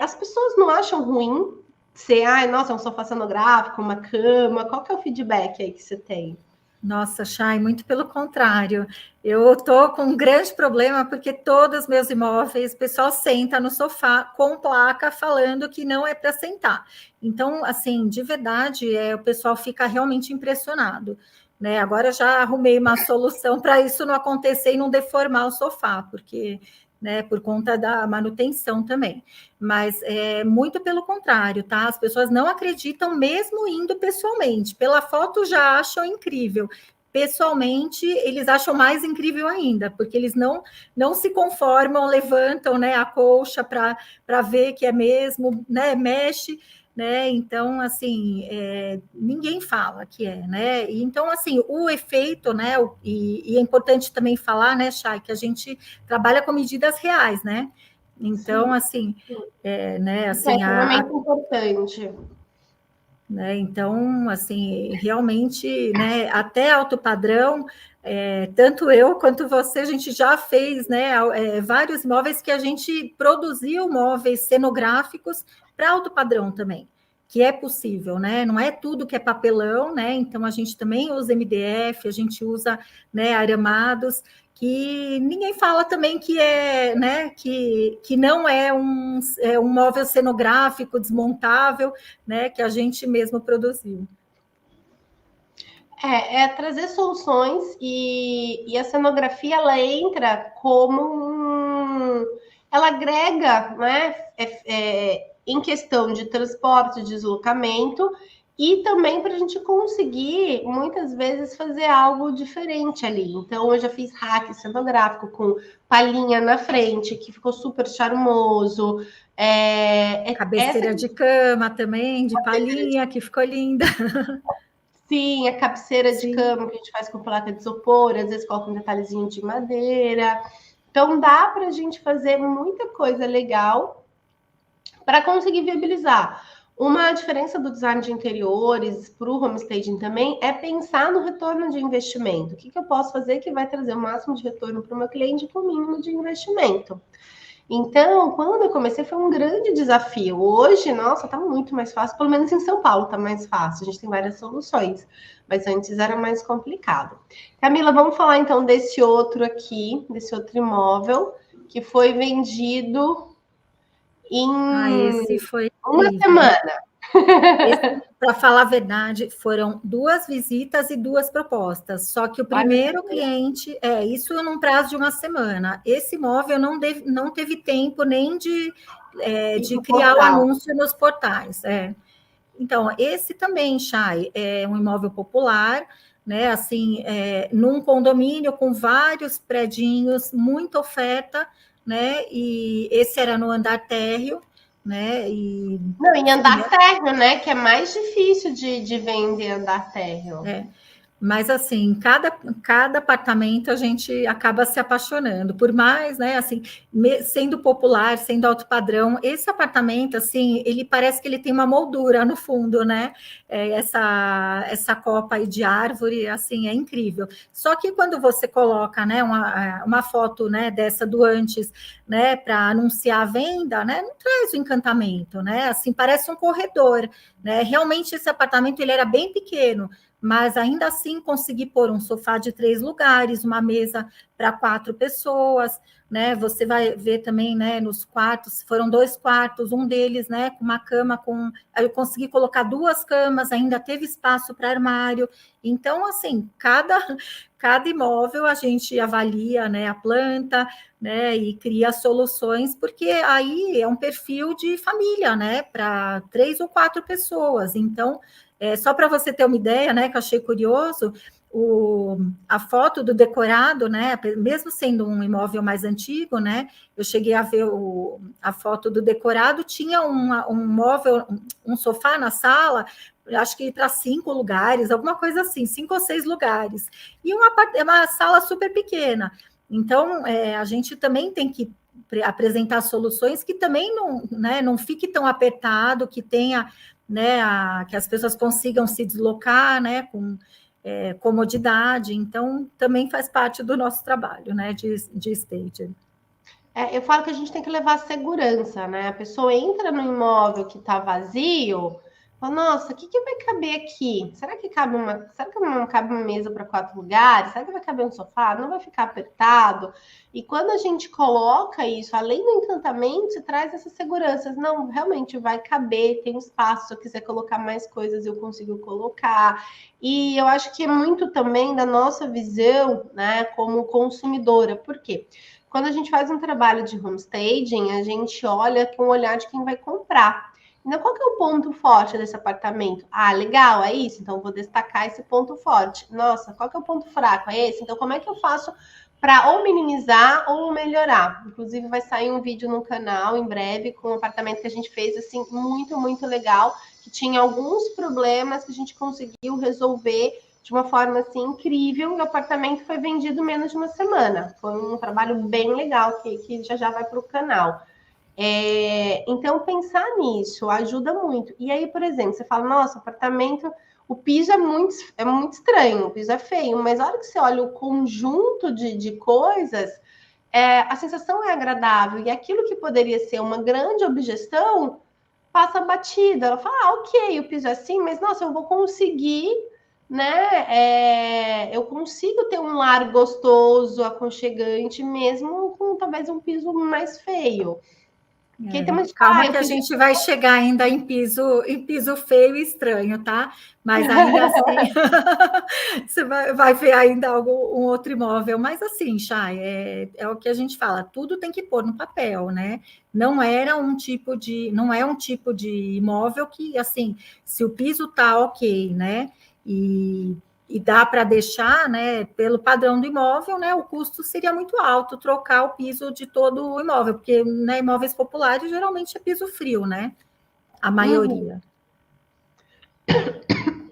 As pessoas não acham ruim ser, nossa, um sofá cenográfico, uma cama? Qual que é o feedback aí que você tem? Nossa, Chay, muito pelo contrário. Eu estou com um grande problema porque todos os meus imóveis, o pessoal senta no sofá com placa falando que não é para sentar. Então, assim, de verdade, o pessoal fica realmente impressionado. Né? Agora eu já arrumei uma solução para isso não acontecer e não deformar o sofá, porque né, por conta da manutenção também. Mas muito pelo contrário, tá? As pessoas não acreditam mesmo indo pessoalmente. Pela foto já acham incrível. Pessoalmente, eles acham mais incrível ainda, porque eles não se conformam, levantam, né, a colcha para ver que é mesmo, né, mexe, né? Então, assim, ninguém fala que né? E, então, assim, o efeito, né? E é importante também falar, né, Chay, que a gente trabalha com medidas reais, né? Então, sim, assim, né? Assim, isso é extremamente importante. Né? Então, assim, realmente, né? Até alto padrão. Tanto eu quanto você, a gente já fez, né? Vários móveis que a gente produziu móveis cenográficos para alto padrão também, que é possível, né? Não é tudo que é papelão, né? Então a gente também usa MDF, a gente usa, né, aramados, que ninguém fala também que né, que não é um móvel cenográfico desmontável, né, que a gente mesmo produziu. Trazer soluções e a cenografia ela entra como ela agrega, né, em questão de transporte, deslocamento e também para a gente conseguir muitas vezes fazer algo diferente ali. Então eu já fiz hack cenográfico com palhinha na frente que ficou super charmoso. Cabeceira de cama também, de palhinha, que ficou linda. Sim, a cabeceira de cama que a gente faz com placa de isopor, às vezes coloca um detalhezinho de madeira. Então dá para a gente fazer muita coisa legal para conseguir viabilizar. Uma diferença do design de interiores para o homestaging também é pensar no retorno de investimento. O que eu posso fazer que vai trazer o máximo de retorno para o meu cliente com o mínimo de investimento? Então, quando eu comecei, foi um grande desafio. Hoje, nossa, tá muito mais fácil, pelo menos em São Paulo tá mais fácil. A gente tem várias soluções, mas antes era mais complicado. Camila, vamos falar então desse outro aqui, desse outro imóvel, que foi vendido em Esse foi uma incrível. semana. Para falar a verdade, foram 2 visitas e 2 propostas. Só que o primeiro cliente, isso num prazo de uma semana. Esse imóvel não teve tempo nem de criar o anúncio nos portais. Então, esse também, Chay, é um imóvel popular, né? Assim, num condomínio com vários predinhos, muita oferta, né? E esse era no andar térreo, né? Não, em andar térreo, né? Que é mais difícil de vender andar térreo. Mas, assim, cada apartamento a gente acaba se apaixonando, por mais, né, assim, sendo popular, sendo alto padrão, esse apartamento, assim, ele parece que ele tem uma moldura no fundo, né, essa copa aí de árvore, assim, é incrível. Só que quando você coloca, né, uma foto, né, dessa do antes, né, para anunciar a venda, né, não traz o encantamento, né, assim, parece um corredor, né, realmente esse apartamento, ele era bem pequeno, mas ainda assim consegui pôr um sofá de 3 lugares, uma mesa para 4 pessoas, né? Você vai ver também, né, nos quartos, foram 2 quartos, um deles, né, com uma cama eu consegui colocar 2 camas, ainda teve espaço para armário. Então, assim, cada imóvel a gente avalia, né, a planta, né, e cria soluções, porque aí é um perfil de família, né, para 3 ou 4 pessoas. Então, só para você ter uma ideia, né, que eu achei curioso, a foto do decorado, né, mesmo sendo um imóvel mais antigo, né, eu cheguei a ver a foto do decorado, tinha um móvel, um sofá na sala, acho que para 5 lugares, alguma coisa assim, 5 ou 6 lugares, e uma sala super pequena. Então, a gente também tem que apresentar soluções que também não, né, não fique tão apertado, que tenha, né, que as pessoas consigam se deslocar, né, com comodidade. Então, também faz parte do nosso trabalho, né, de staging. Eu falo que a gente tem que levar segurança, né? A pessoa entra no imóvel que está vazio, fala, nossa, o que vai caber aqui? Será que não cabe uma mesa para 4 lugares? Será que vai caber um sofá? Não vai ficar apertado? E quando a gente coloca isso, além do encantamento, você traz essas seguranças. Não, realmente vai caber, tem espaço. Se eu quiser colocar mais coisas, eu consigo colocar. E eu acho que é muito também da nossa visão, né, como consumidora. Por quê? Quando a gente faz um trabalho de homestaging, a gente olha com o olhar de quem vai comprar. Então, qual que é o ponto forte desse apartamento? Ah, legal, é isso. Então, vou destacar esse ponto forte. Nossa, qual que é o ponto fraco? É esse. Então, como é que eu faço para ou minimizar ou melhorar? Inclusive, vai sair um vídeo no canal em breve com um apartamento que a gente fez, assim, muito, muito legal, que tinha alguns problemas que a gente conseguiu resolver de uma forma assim incrível. O apartamento foi vendido em menos de uma semana. Foi um trabalho bem legal que já vai para o canal. Então, pensar nisso ajuda muito. E aí, por exemplo, você fala, nossa, apartamento, o piso é muito estranho, o piso é feio, mas a hora que você olha o conjunto de coisas, a sensação é agradável. E aquilo que poderia ser uma grande objeção passa batida. Ela fala, ok, o piso é assim, mas nossa, eu vou conseguir, né? Eu consigo ter um lar gostoso, aconchegante, mesmo com talvez um piso mais feio. Porque tem gente que fala, Calma que a gente vai chegar ainda em piso feio e estranho, tá? Mas ainda assim, você vai ver ainda um outro imóvel. Mas assim, Chay, é o que a gente fala, tudo tem que pôr no papel, né? Não é um tipo de imóvel que, assim, se o piso tá ok, né? E dá para deixar, né, pelo padrão do imóvel, né, o custo seria muito alto trocar o piso de todo o imóvel, porque, né, imóveis populares geralmente é piso frio, né, a maioria.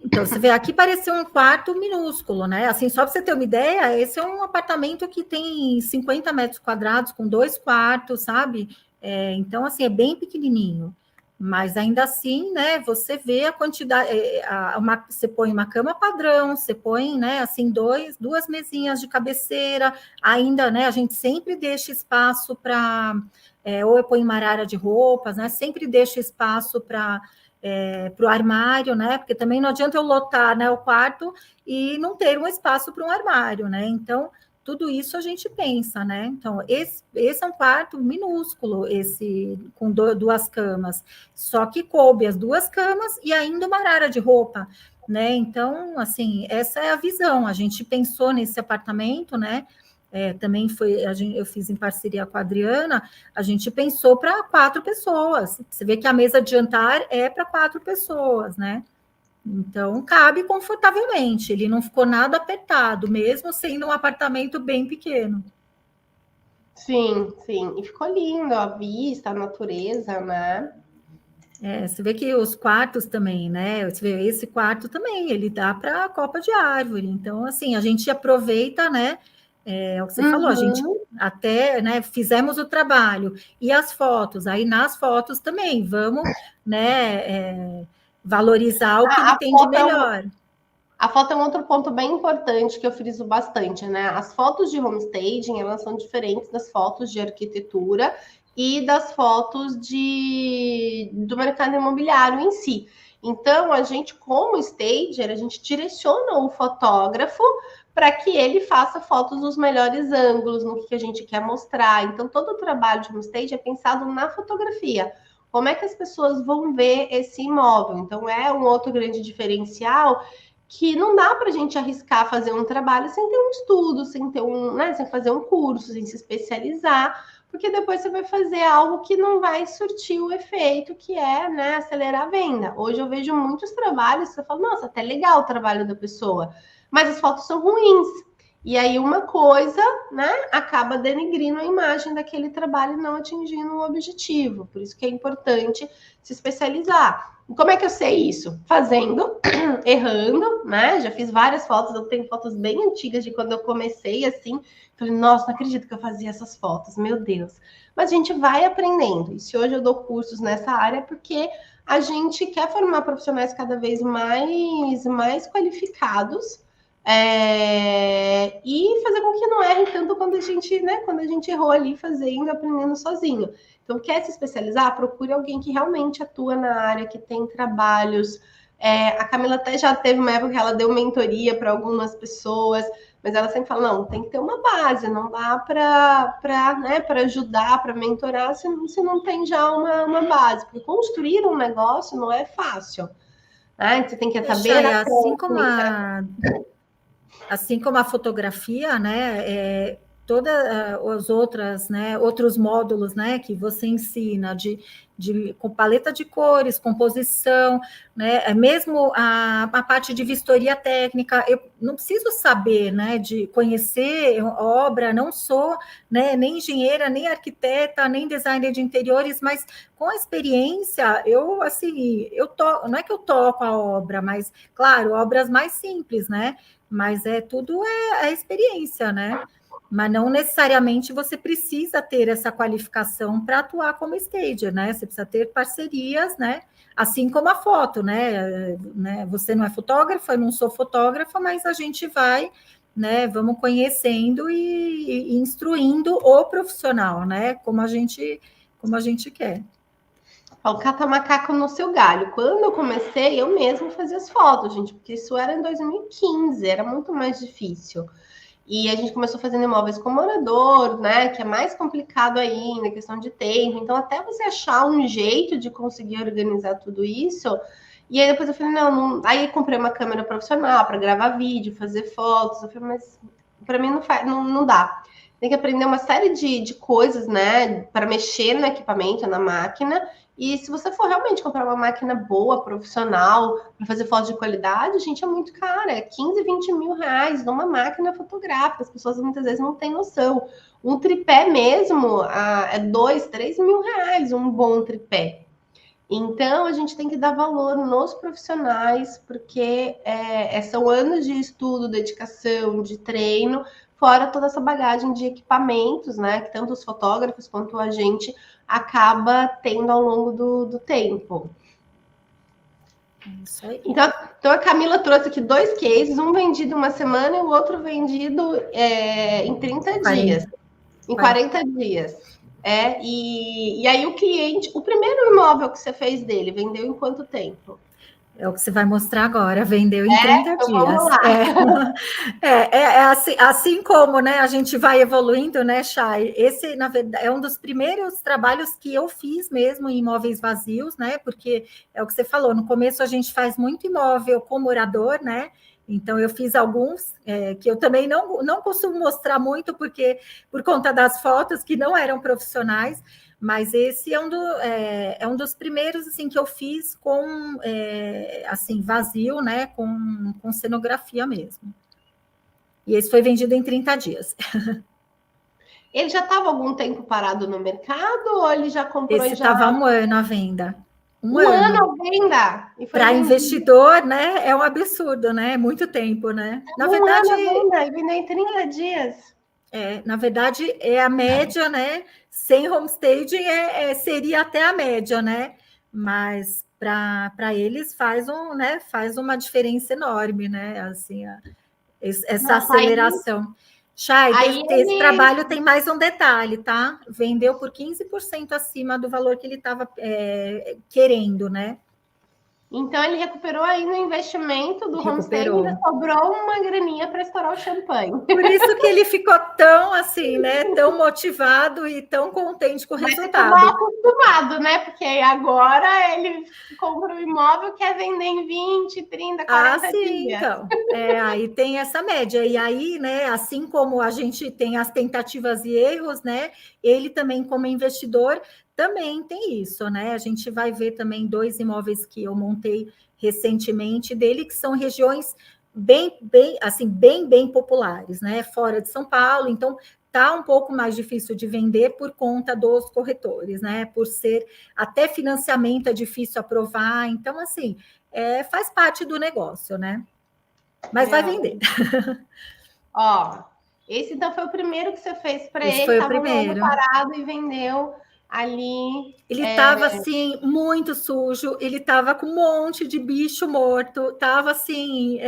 Então, você vê, aqui parecia um quarto minúsculo, né, assim, só para você ter uma ideia, esse é um apartamento que tem 50 metros quadrados, com 2 quartos, sabe, então, assim, é bem pequenininho. Mas ainda assim, né, você vê a quantidade, você põe uma cama padrão, você põe, né, assim, duas mesinhas de cabeceira, ainda, né, a gente sempre deixa espaço para ou eu ponho uma arara de roupas, né? Sempre deixo espaço para o armário, né? Porque também não adianta eu lotar, né, o quarto e não ter um espaço para um armário, né? Então, tudo isso a gente pensa, né? Então, esse é um quarto minúsculo, esse com duas camas, só que coube as duas camas e ainda uma arara de roupa, né? Então, assim, essa é a visão. A gente pensou nesse apartamento, né? Também eu fiz em parceria com a Adriana, a gente pensou para 4 pessoas. Você vê que a mesa de jantar é para 4 pessoas, né? Então, cabe confortavelmente, ele não ficou nada apertado, mesmo sendo um apartamento bem pequeno. Sim, sim. E ficou lindo a vista, a natureza, né? Você vê que os quartos também, né? Você vê esse quarto também, ele dá para a copa de árvore. Então, assim, a gente aproveita, né? É o que você falou, a gente até, né, fizemos o trabalho e as fotos, aí nas fotos também, vamos, né, valorizar o que ele tem de melhor. A foto é um outro ponto bem importante que eu friso bastante, né? As fotos de homestaging, elas são diferentes das fotos de arquitetura e das fotos do mercado imobiliário em si. Então, a gente, como stager, a gente direciona o fotógrafo para que ele faça fotos dos melhores ângulos, no que a gente quer mostrar. Então, todo o trabalho de homestaging é pensado na fotografia. Como é que as pessoas vão ver esse imóvel? Então, é um outro grande diferencial que não dá para a gente arriscar fazer um trabalho sem ter um estudo, sem ter sem fazer um curso, sem se especializar, porque depois você vai fazer algo que não vai surtir o efeito que é, né, acelerar a venda. Hoje eu vejo muitos trabalhos que você fala, nossa, até legal o trabalho da pessoa, mas as fotos são ruins. E aí uma coisa, né, acaba denegrindo a imagem daquele trabalho e não atingindo o objetivo. Por isso que é importante se especializar. E como é que eu sei isso? Fazendo, errando, né? Já fiz várias fotos, eu tenho fotos bem antigas de quando eu comecei assim. Falei, nossa, não acredito que eu fazia essas fotos, meu Deus. Mas a gente vai aprendendo. E se hoje eu dou cursos nessa área, é porque a gente quer formar profissionais cada vez mais qualificados. E fazer com que não erre tanto quando a gente, né, quando a gente errou ali fazendo, aprendendo sozinho. Então, quer se especializar? Procure alguém que realmente atua na área, que tem trabalhos. A Camila até já teve uma época que ela deu mentoria para algumas pessoas, mas ela sempre fala, não, tem que ter uma base, não dá para ajudar, para mentorar, se não tem já uma base. Porque construir um negócio não é fácil. Né? Você tem que saber... Assim como a fotografia, né, todas as outras, né, outros módulos, né, que você ensina com paleta de cores, composição, né, mesmo a parte de vistoria técnica, eu não preciso saber, né, de conhecer obra, não sou, né, nem engenheira, nem arquiteta, nem designer de interiores, mas com a experiência, não é que eu toco a obra, mas, claro, obras mais simples, né, mas tudo é a experiência, né? Mas não necessariamente você precisa ter essa qualificação para atuar como stager, né? Você precisa ter parcerias, né? Assim como a foto, né? Você não é fotógrafa, eu não sou fotógrafa, mas a gente vai, né? Vamos conhecendo e instruindo o profissional, né? Como a gente quer. O cata-macaco no seu galho. Quando eu comecei, eu mesmo fazia as fotos, gente, porque isso era em 2015, era muito mais difícil. E a gente começou fazendo imóveis com morador, né? Que é mais complicado ainda, questão de tempo. Então, até você achar um jeito de conseguir organizar tudo isso. E aí depois eu falei, não. Aí comprei uma câmera profissional para gravar vídeo, fazer fotos. Eu falei, mas para mim não dá. Tem que aprender uma série de coisas, né? Para mexer no equipamento, na máquina. E se você for realmente comprar uma máquina boa, profissional, para fazer foto de qualidade, gente, é muito cara. É 15, 20 mil reais numa máquina fotográfica. As pessoas muitas vezes não têm noção. Um tripé mesmo é 2, 3 mil reais, um bom tripé. Então, a gente tem que dar valor nos profissionais, porque são anos de estudo, dedicação, de treino, fora toda essa bagagem de equipamentos, né? Que tanto os fotógrafos quanto a gente acaba tendo ao longo do tempo. Isso aí. Então, a Camila trouxe aqui 2 cases, um vendido em uma semana e o outro vendido em 30 dias. Em 40 dias. E aí o cliente, o primeiro imóvel que você fez dele, vendeu em quanto tempo? É o que você vai mostrar agora, vendeu em 30 Então dias. vamos lá. Assim como, né, a gente vai evoluindo, né, Chay? Esse, na verdade, é um dos primeiros trabalhos que eu fiz mesmo em imóveis vazios, né? Porque é o que você falou, no começo a gente faz muito imóvel com morador, né? Então, eu fiz alguns que eu também não costumo mostrar muito, porque por conta das fotos que não eram profissionais, mas esse é um dos primeiros assim que eu fiz com assim vazio, né? Com cenografia mesmo. E esse foi vendido em 30 dias. Ele já estava algum tempo parado no mercado ou ele já comprou Esse e já. estava 1 ano à venda. Um Um ano ano. à venda e foi Para vendido. investidor, né? É um absurdo, né? É muito tempo, né? Um ano à venda e vendeu em 30 dias. Na verdade, é a média, né? Sem homestaging seria até a média, né? Mas para eles faz uma diferença enorme, né? Assim, essa Nossa, aceleração. Chay, aí esse ele. trabalho tem mais um detalhe, tá? Vendeu por 15% acima do valor que ele estava querendo, né? Então ele recuperou aí no investimento do homestay e ainda Recuperou. sobrou uma graninha para estourar o champanhe. Por isso que ele ficou tão assim, né? Tão motivado e tão contente com o Mas ficou resultado. mal acostumado, né? Porque agora ele compra um imóvel, quer vender em 20, 30, Ah, 40 sim, dias. então. Aí tem essa média. E aí, né, assim como a gente tem as tentativas e erros, né? Ele também, como investidor, também tem isso, né? A gente vai ver também 2 imóveis que eu montei recentemente dele, que são regiões bem populares, né? Fora de São Paulo, então tá um pouco mais difícil de vender por conta dos corretores, né? Por ser até financiamento é difícil aprovar. Então, assim, faz parte do negócio, né? Mas vai Não. vender. Ó, esse então foi o primeiro que você fez para Esse ele, foi o estava um ano primeiro. parado e vendeu ali. Ele estava assim muito sujo, ele estava com um monte de bicho morto, estava assim,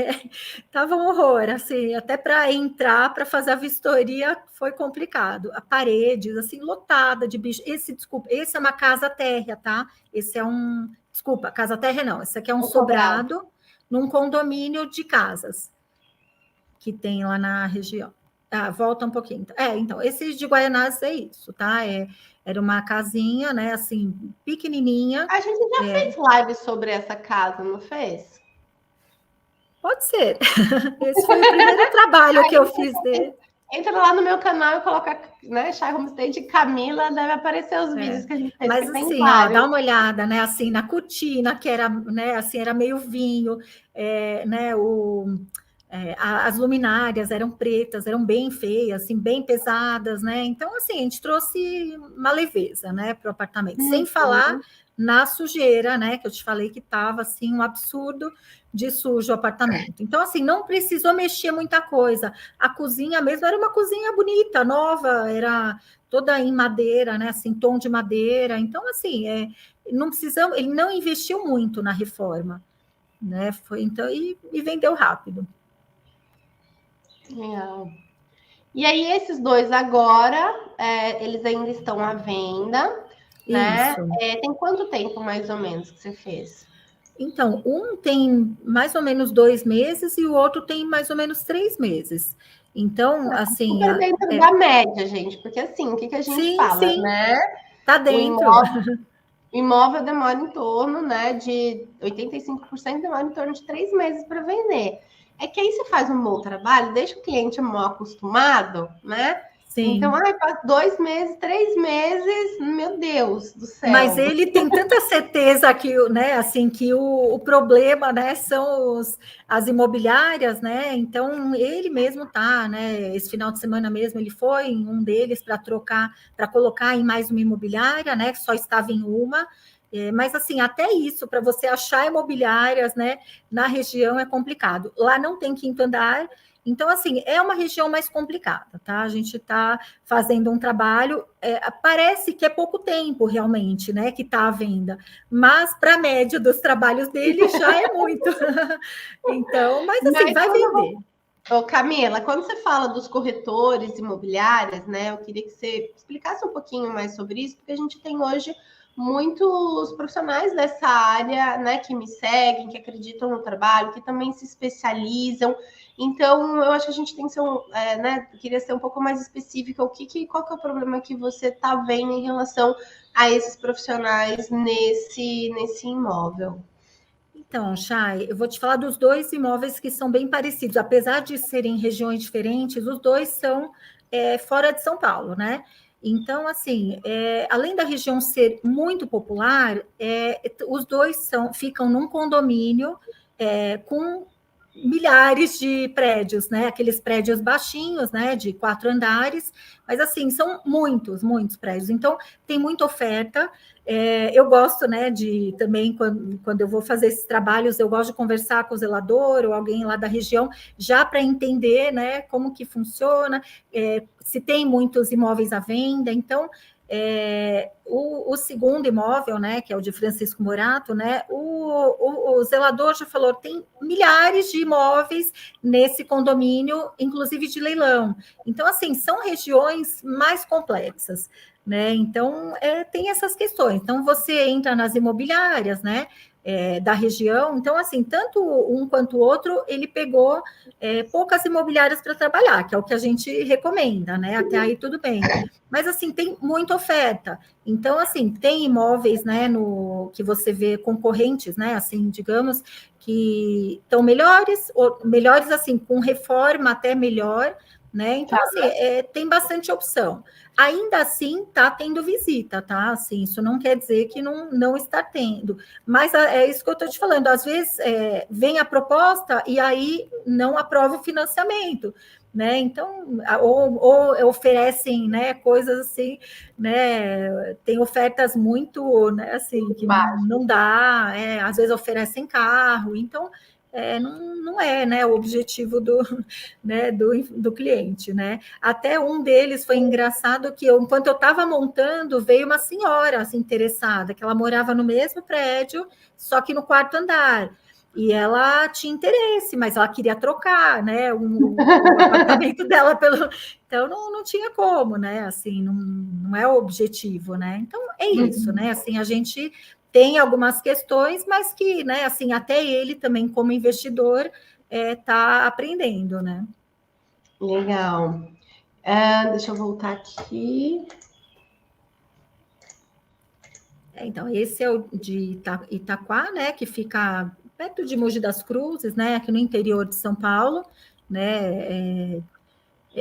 estava um horror, assim, até para entrar para fazer a vistoria foi complicado. A paredes assim lotada de bicho. Esse é uma casa térrea, tá? Esse é desculpa, casa térrea não, esse aqui é um O sobrado. sobrado num condomínio de casas que tem lá na região. Volta um pouquinho. Então, esse de Guaianazes é isso, tá? Era uma casinha, né, assim, pequenininha. A gente já fez live sobre essa casa, não fez? Pode ser. Esse foi o primeiro trabalho que eu fiz dele. Entra lá no meu canal e coloca, né, Chay Homestay Camila, deve aparecer os vídeos que a gente fez, Mas que tem assim, ó, vários. dá uma olhada, né, assim, na cortina, que era, né, assim, era meio vinho, né, as luminárias eram pretas, eram bem feias, assim, bem pesadas, né? Então, assim, a gente trouxe uma leveza, né, para o apartamento. Sem falar na sujeira, né? Que eu te falei que estava assim um absurdo de sujo o apartamento. Então, assim, não precisou mexer muita coisa. A cozinha mesmo era uma cozinha bonita, nova, era toda em madeira, né? Assim, tom de madeira. Então, assim, não precisamos, ele não investiu muito na reforma, né? Foi então e vendeu rápido. Legal. E aí, esses dois agora, eles ainda estão à venda, né? Isso. Tem quanto tempo, mais ou menos, que você fez? Então, um tem mais ou menos 2 meses e o outro tem mais ou menos 3 meses. Então, assim. Super dentro da média, gente, porque assim, o que, que a gente fala, Sim, né? tá O dentro. imóvel demora em torno, né, de 85% demora em torno de 3 meses para vender. É que aí você faz um bom trabalho, deixa o cliente mal acostumado, né? Então, Sim. faz 2 meses, 3 meses, meu Deus do Mas céu. ele tem tanta certeza que, né, assim, que o problema, né, são as imobiliárias, né? Então ele mesmo tá, né? Esse final de semana mesmo ele foi em um deles para trocar, para colocar em mais uma imobiliária, né? Que só estava em uma. Mas assim, até isso, para você achar imobiliárias, né, na região é complicado. Lá não tem quinto andar. Então, assim, é uma região mais complicada, tá? A gente está fazendo um trabalho, parece que é pouco tempo realmente, né, que está à venda, mas para a média dos trabalhos dele já é muito. Então, mas assim, Mas vai vender. Ô, Camila, quando você fala dos corretores imobiliários, né, eu queria que você explicasse um pouquinho mais sobre isso, porque a gente tem hoje muitos profissionais dessa área, né, que me seguem, que acreditam no trabalho, que também se especializam. Então, eu acho que a gente tem que ser né, queria ser um pouco mais específica, qual que é o problema que você está vendo em relação a esses profissionais nesse imóvel? Então, Chay, eu vou te falar dos dois imóveis que são bem parecidos, apesar de serem regiões diferentes, os dois são fora de São Paulo, né? Então, assim, além da região ser muito popular, os dois ficam num condomínio com milhares de prédios, né? Aqueles prédios baixinhos, né? De 4 andares, mas assim, são muitos, muitos prédios. Então, tem muita oferta. Eu gosto, né, de também, quando eu vou fazer esses trabalhos, eu gosto de conversar com o zelador ou alguém lá da região, já para entender, né, como que funciona, se tem muitos imóveis à venda. Então, o segundo imóvel, né, que é o de Francisco Morato, né, o zelador já falou, tem milhares de imóveis nesse condomínio, inclusive de leilão. Então, assim, são regiões mais complexas, né? Então, tem essas questões. Então, você entra nas imobiliárias, né? Da região. Então, assim, tanto um quanto o outro, ele pegou poucas imobiliárias para trabalhar, que é o que a gente recomenda, né? Até aí tudo bem. Mas, assim, tem muita oferta. Então, assim, tem imóveis, né, que você vê concorrentes, né, assim, digamos, que estão melhores, ou melhores, assim, com reforma até melhor, né? Então, assim, tem bastante opção. Ainda assim, está tendo visita, tá? Assim, isso não quer dizer que não está tendo. Mas é isso que eu estou te falando. Às vezes vem a proposta e aí não aprova o financiamento, né? Então, ou oferecem, né, coisas assim, né? Tem ofertas muito, né, assim, que não dá, às vezes oferecem carro, então não é, né, o objetivo né, do cliente, né? Até um deles foi engraçado que enquanto eu estava montando, veio uma senhora assim, interessada, que ela morava no mesmo prédio, só que no quarto andar. E ela tinha interesse, mas ela queria trocar, né? O apartamento dela pelo. Então não tinha como, né? Assim, não é o objetivo, né? Então é isso, né? Assim, a gente tem algumas questões, mas que, né, assim, até ele também, como investidor, está aprendendo, né? Legal. Deixa eu voltar aqui. Então, esse é o de Itaquá, né, que fica perto de Mogi das Cruzes, né, aqui no interior de São Paulo, né,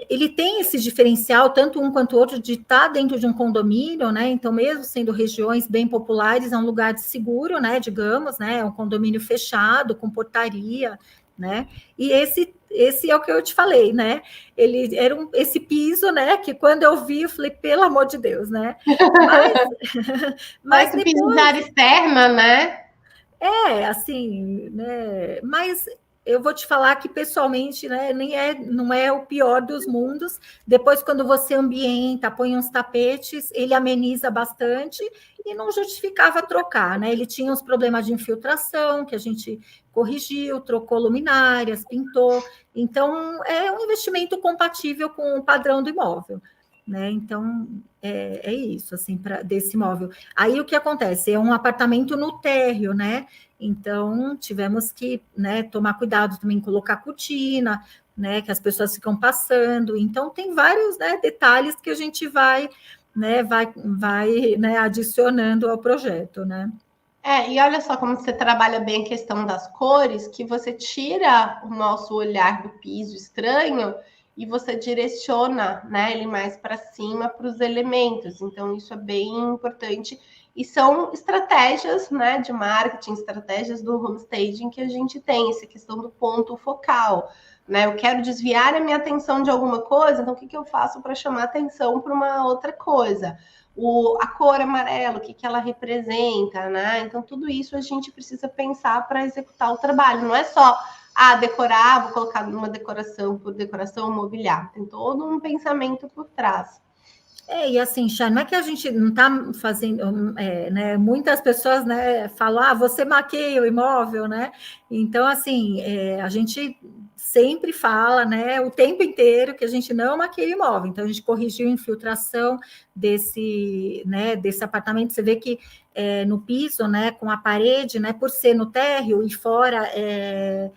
ele tem esse diferencial, tanto um quanto o outro, de estar dentro de um condomínio, né, então, mesmo sendo regiões bem populares, é um lugar de seguro, né, digamos, né, é um condomínio fechado, com portaria, né, e esse é o que eu te falei, né? Ele era esse piso, né? Que quando eu vi, eu falei, pelo amor de Deus, né? Mas, mas Parece piso de depois, área externa, né? assim, né? Mas eu vou te falar que pessoalmente, né, não é o pior dos mundos. Depois, quando você ambienta, põe uns tapetes, ele ameniza bastante e não justificava trocar, né? Ele tinha uns problemas de infiltração que a gente corrigiu, trocou luminárias, pintou. Então, é um investimento compatível com o padrão do imóvel, né? Então, é isso, assim, desse imóvel. Aí o que acontece? É um apartamento no térreo, né? Então, tivemos que, né, tomar cuidado também, colocar cortina, né, que as pessoas ficam passando. Então, tem vários, né, detalhes que a gente vai, né, adicionando ao projeto, né? E olha só como você trabalha bem a questão das cores, que você tira o nosso olhar do piso estranho e você direciona, né, ele mais para cima para os elementos. Então, isso é bem importante. E são estratégias, né, de marketing, estratégias do home staging que a gente tem, essa questão do ponto focal. Né? Eu quero desviar a minha atenção de alguma coisa, então o que eu faço para chamar atenção para uma outra coisa? A cor amarela, o que ela representa, né? Então, tudo isso a gente precisa pensar para executar o trabalho. Não é só decorar, vou colocar uma decoração por decoração, mobiliar. Tem todo um pensamento por trás. E assim, Chay, não é que a gente não está fazendo, né? Muitas pessoas, né, falam, você maqueia o imóvel, né? Então, assim, a gente sempre fala, né, o tempo inteiro que a gente não maquia o imóvel. Então, a gente corrigiu a infiltração desse, né, desse apartamento. Você vê que no piso, né, com a parede, né, por ser no térreo e fora é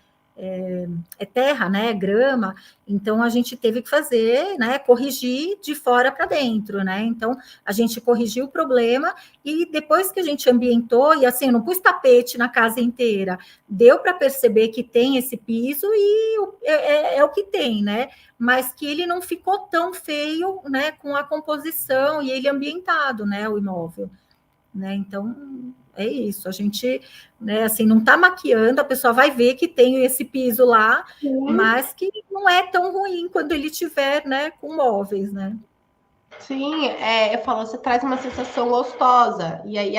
terra, né, grama, então a gente teve que fazer, né, corrigir de fora para dentro, né, então a gente corrigiu o problema e depois que a gente ambientou, e assim, eu não pus tapete na casa inteira, deu para perceber que tem esse piso e é o que tem, né, mas que ele não ficou tão feio, né, com a composição e ele ambientado, né, o imóvel, né, então é isso, a gente, né, assim, não está maquiando, a pessoa vai ver que tem esse piso lá, mas que não é tão ruim quando ele tiver, né, com móveis, né? Sim, eu falo, você traz uma sensação gostosa. E aí,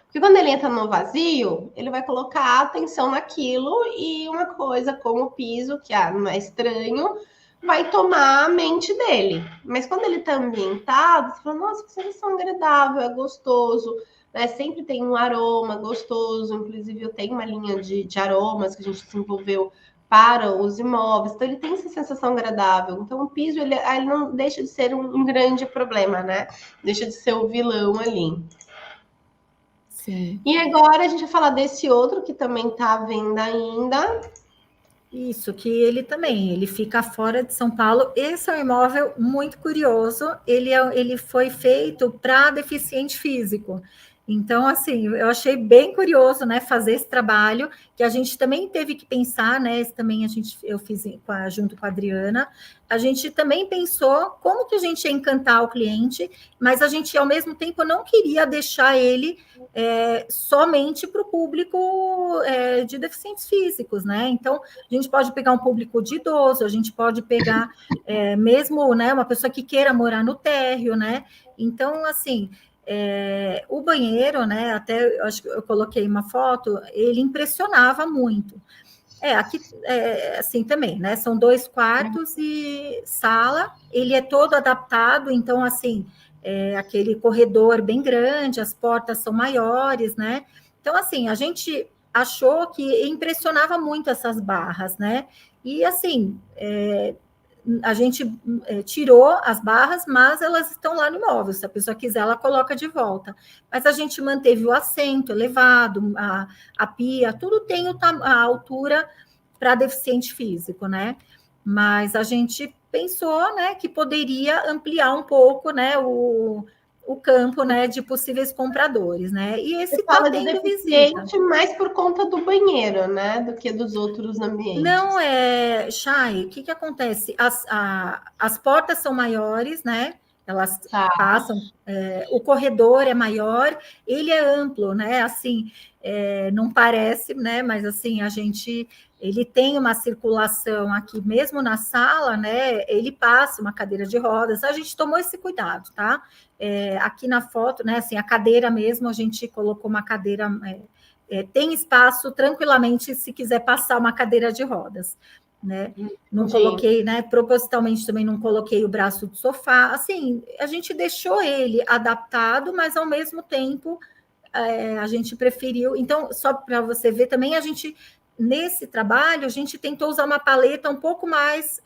porque quando ele entra no vazio, ele vai colocar atenção naquilo e uma coisa como o piso, que não é estranho, vai tomar a mente dele. Mas quando ele está ambientado, você fala, nossa, que sensação agradável, é gostoso. Né? Sempre tem um aroma gostoso. Inclusive, eu tenho uma linha de aromas que a gente desenvolveu para os imóveis, então ele tem essa sensação agradável. Então o piso ele não deixa de ser um grande problema, né? Deixa de ser o vilão ali. Sim. E agora a gente vai falar desse outro que também está à venda ainda. Isso, que ele fica fora de São Paulo. Esse é um imóvel muito curioso. Ele foi feito para deficiente físico. Então, assim, eu achei bem curioso, né, fazer esse trabalho, que a gente também teve que pensar, né, também eu fiz junto com a Adriana, a gente também pensou como que a gente ia encantar o cliente, mas a gente, ao mesmo tempo, não queria deixar ele somente para o público de deficientes físicos, né, então, a gente pode pegar um público de idoso, a gente pode pegar mesmo, né, uma pessoa que queira morar no térreo, né, então, assim... o banheiro, né? Até acho que eu coloquei uma foto, ele impressionava muito. Aqui assim também, né? São 2 quartos e sala, ele é todo adaptado, então assim, aquele corredor bem grande, as portas são maiores, né? Então, assim, a gente achou que impressionava muito essas barras, né? E assim, a gente tirou as barras, mas elas estão lá no imóvel. Se a pessoa quiser, ela coloca de volta. Mas a gente manteve o assento elevado, a pia, tudo tem a altura para deficiente físico, né? Mas a gente pensou, né, que poderia ampliar um pouco, né, o campo, né, de possíveis compradores, né? E esse Você está fala de tendo visita. deficiente mais por conta do banheiro, né? Do que dos outros ambientes. Não, Chay, o que que acontece? As portas são maiores, né? Elas Tá. passam, o corredor é maior, ele é amplo, né? Assim, não parece, né? Mas assim, ele tem uma circulação aqui, mesmo na sala, né? Ele passa uma cadeira de rodas. A gente tomou esse cuidado, tá? Aqui na foto, né? Assim, a cadeira mesmo, a gente colocou uma cadeira. Tem espaço tranquilamente se quiser passar uma cadeira de rodas, né? Não coloquei, né? Propositalmente também não coloquei o braço do sofá. Assim, a gente deixou ele adaptado, mas ao mesmo tempo a gente preferiu. Então, só para você ver também, nesse trabalho, a gente tentou usar uma paleta um pouco mais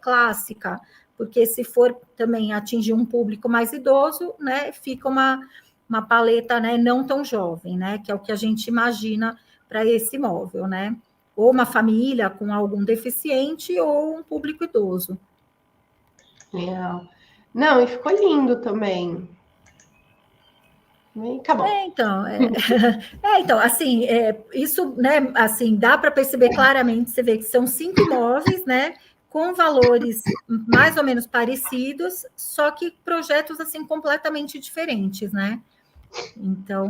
clássica, porque se for também atingir um público mais idoso, né? Fica uma paleta, né, não tão jovem, né, que é o que a gente imagina para esse imóvel, né, ou uma família com algum deficiente ou um público idoso. Legal. Não, e ficou lindo também. Acabou. Então, assim, isso, né, assim, dá para perceber claramente, você vê que são 5 imóveis, né, com valores mais ou menos parecidos, só que projetos, assim, completamente diferentes, né? Então,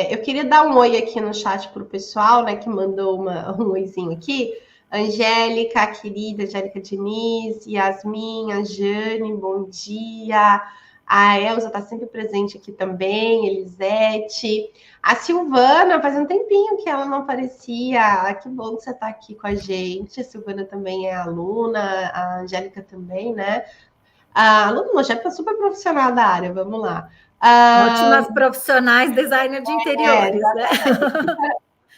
eu queria dar um oi aqui no chat para o pessoal, né, que mandou um oizinho aqui. Angélica, a querida Angélica Diniz, Yasmin, a Jane, bom dia. A Elza está sempre presente aqui também, Elisete. A Silvana, faz um tempinho que ela não aparecia. Que bom que você está aqui com a gente. A Silvana também é aluna, a Angélica também, né? A aluna já é super profissional da área, vamos lá. Ótimas profissionais, designer de interiores, né?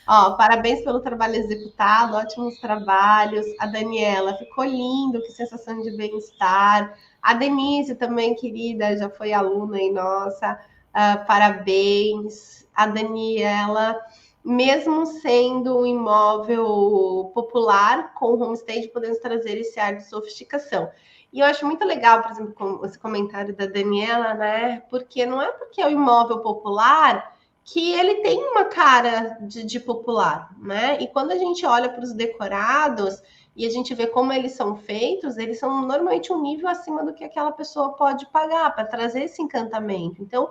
Ó, parabéns pelo trabalho executado, ótimos trabalhos. A Daniela, ficou lindo, que sensação de bem-estar. A Denise também, querida, já foi aluna aí nossa. Parabéns. A Daniela, mesmo sendo um imóvel popular, com o homestay, podemos trazer esse ar de sofisticação. E eu acho muito legal, por exemplo, esse comentário da Daniela, né? Porque não é porque é o imóvel popular que ele tem uma cara de popular, né? E quando a gente olha para os decorados e a gente vê como eles são feitos, eles são normalmente um nível acima do que aquela pessoa pode pagar para trazer esse encantamento. Então,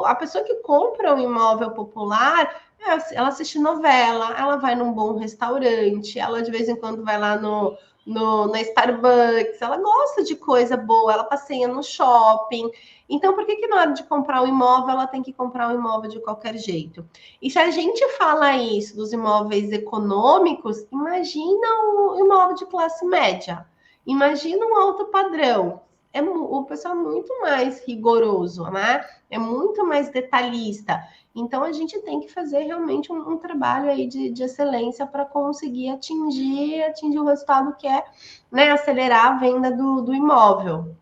a pessoa que compra um imóvel popular, ela assiste novela, ela vai num bom restaurante, ela de vez em quando vai lá na Starbucks, ela gosta de coisa boa, ela passeia no shopping. Então, por que na hora de comprar um imóvel, ela tem que comprar um imóvel de qualquer jeito? E se a gente fala isso dos imóveis econômicos, imagina o imóvel de classe média. Imagina um alto padrão. O pessoal é muito mais rigoroso, né? É muito mais detalhista. Então, a gente tem que fazer realmente um trabalho aí de excelência para conseguir atingir o resultado que é, né, acelerar a venda do imóvel.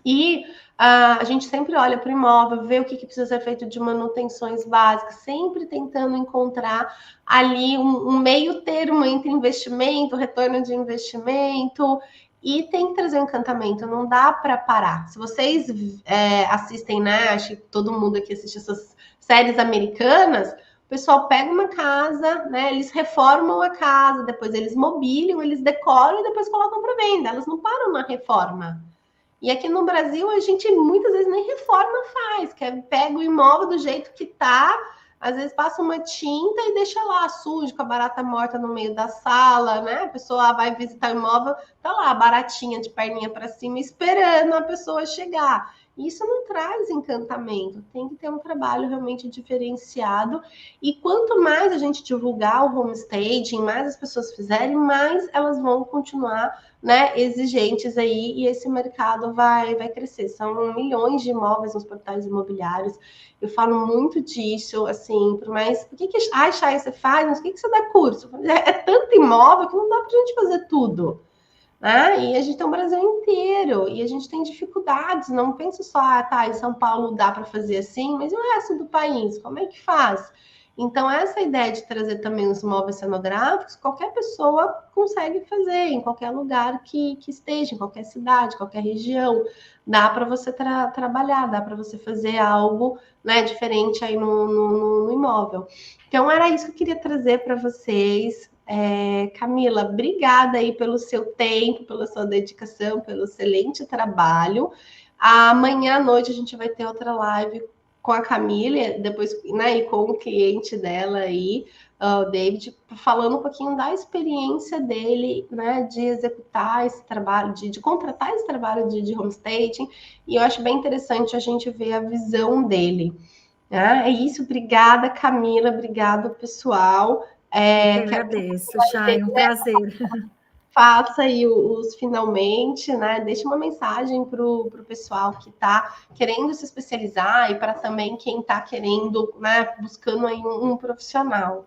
E a gente sempre olha para o imóvel, vê o que precisa ser feito de manutenções básicas, sempre tentando encontrar ali um meio termo entre investimento, retorno de investimento, e tem que trazer um encantamento, não dá para parar. Se vocês assistem, né? Acho que todo mundo aqui assiste essas séries americanas. O pessoal pega uma casa, né? Eles reformam a casa, depois eles mobiliam, eles decoram e depois colocam para venda. Elas não param na reforma. E aqui no Brasil, a gente muitas vezes nem reforma faz, que pega o imóvel do jeito que tá, às vezes passa uma tinta e deixa lá sujo, com a barata morta no meio da sala, né? A pessoa vai visitar o imóvel, tá lá, a baratinha de perninha para cima, esperando a pessoa chegar. Isso não traz encantamento, tem que ter um trabalho realmente diferenciado. E quanto mais a gente divulgar o homestaging, mais as pessoas fizerem, mais elas vão continuar, né, exigentes aí, e esse mercado vai crescer. São milhões de imóveis nos portais imobiliários. Eu falo muito disso, assim, mas por que Chay, você faz? Mas por que você dá curso? É tanto imóvel que não dá para a gente fazer tudo. Né? E a gente tem o Brasil inteiro e a gente tem dificuldades. Não pensa só, tá, em São Paulo dá para fazer assim, mas e o resto do país? Como é que faz? Então, essa ideia de trazer também os móveis cenográficos, qualquer pessoa consegue fazer em qualquer lugar que esteja, em qualquer cidade, qualquer região. Dá para você trabalhar, dá para você fazer algo, né, diferente aí no imóvel. Então, era isso que eu queria trazer para vocês. Camila, obrigada aí pelo seu tempo, pela sua dedicação, pelo excelente trabalho. Amanhã à noite a gente vai ter outra live com a Camila, depois, né, e com o cliente dela aí, o David, falando um pouquinho da experiência dele, né, de executar esse trabalho, de contratar esse trabalho de homestaging, e eu acho bem interessante a gente ver a visão dele. Né? É isso, obrigada, Camila, obrigado, pessoal. Eu que agradeço, Chay, um prazer. Faça aí os finalmente, né? Deixe uma mensagem para o pessoal que está querendo se especializar e para também quem está querendo, né, buscando aí um profissional.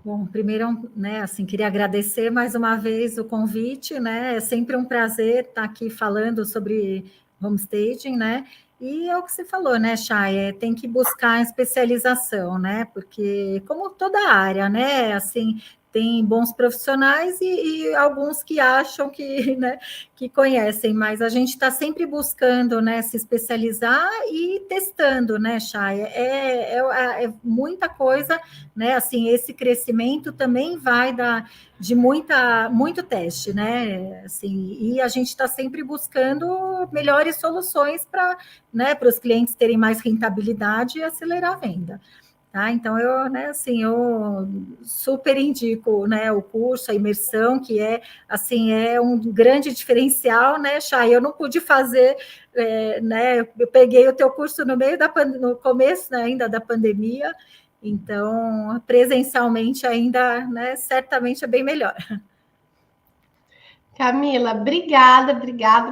Bom, primeiro, né, assim, queria agradecer mais uma vez o convite, né? É sempre um prazer estar aqui falando sobre homestaging, né? E é o que você falou, né, Chay? Tem que buscar especialização, né? Porque, como toda área, né? Assim, tem bons profissionais e alguns que acham que, né, que conhecem, mas a gente está sempre buscando, né, se especializar e testando, né, Chay? É muita coisa, né? Assim, esse crescimento também vai dar de muito teste, né? Assim, e a gente está sempre buscando melhores soluções para, né, para os clientes terem mais rentabilidade e acelerar a venda. Tá? Então, eu, né, assim, eu super indico, né, o curso, a imersão, que assim, é um grande diferencial, né, Chay? Eu não pude fazer, né, eu peguei o teu curso no começo, né, ainda da pandemia, então, presencialmente ainda, né, certamente é bem melhor. Camila, obrigada,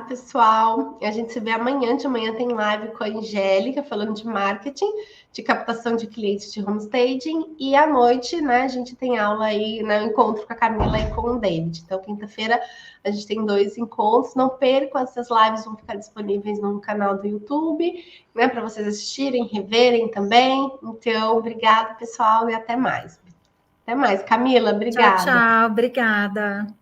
pessoal. A gente se vê amanhã. De manhã tem live com a Angélica, falando de marketing, de captação de clientes de homestaging. E à noite, né, a gente tem aula aí, né, um encontro com a Camila e com o David. Então, quinta-feira, a gente tem 2 encontros. Não percam, essas lives vão ficar disponíveis no canal do YouTube, né, para vocês assistirem, reverem também. Então, obrigada, pessoal, e até mais. Até mais. Camila, Tchau, obrigada. tchau. Obrigada.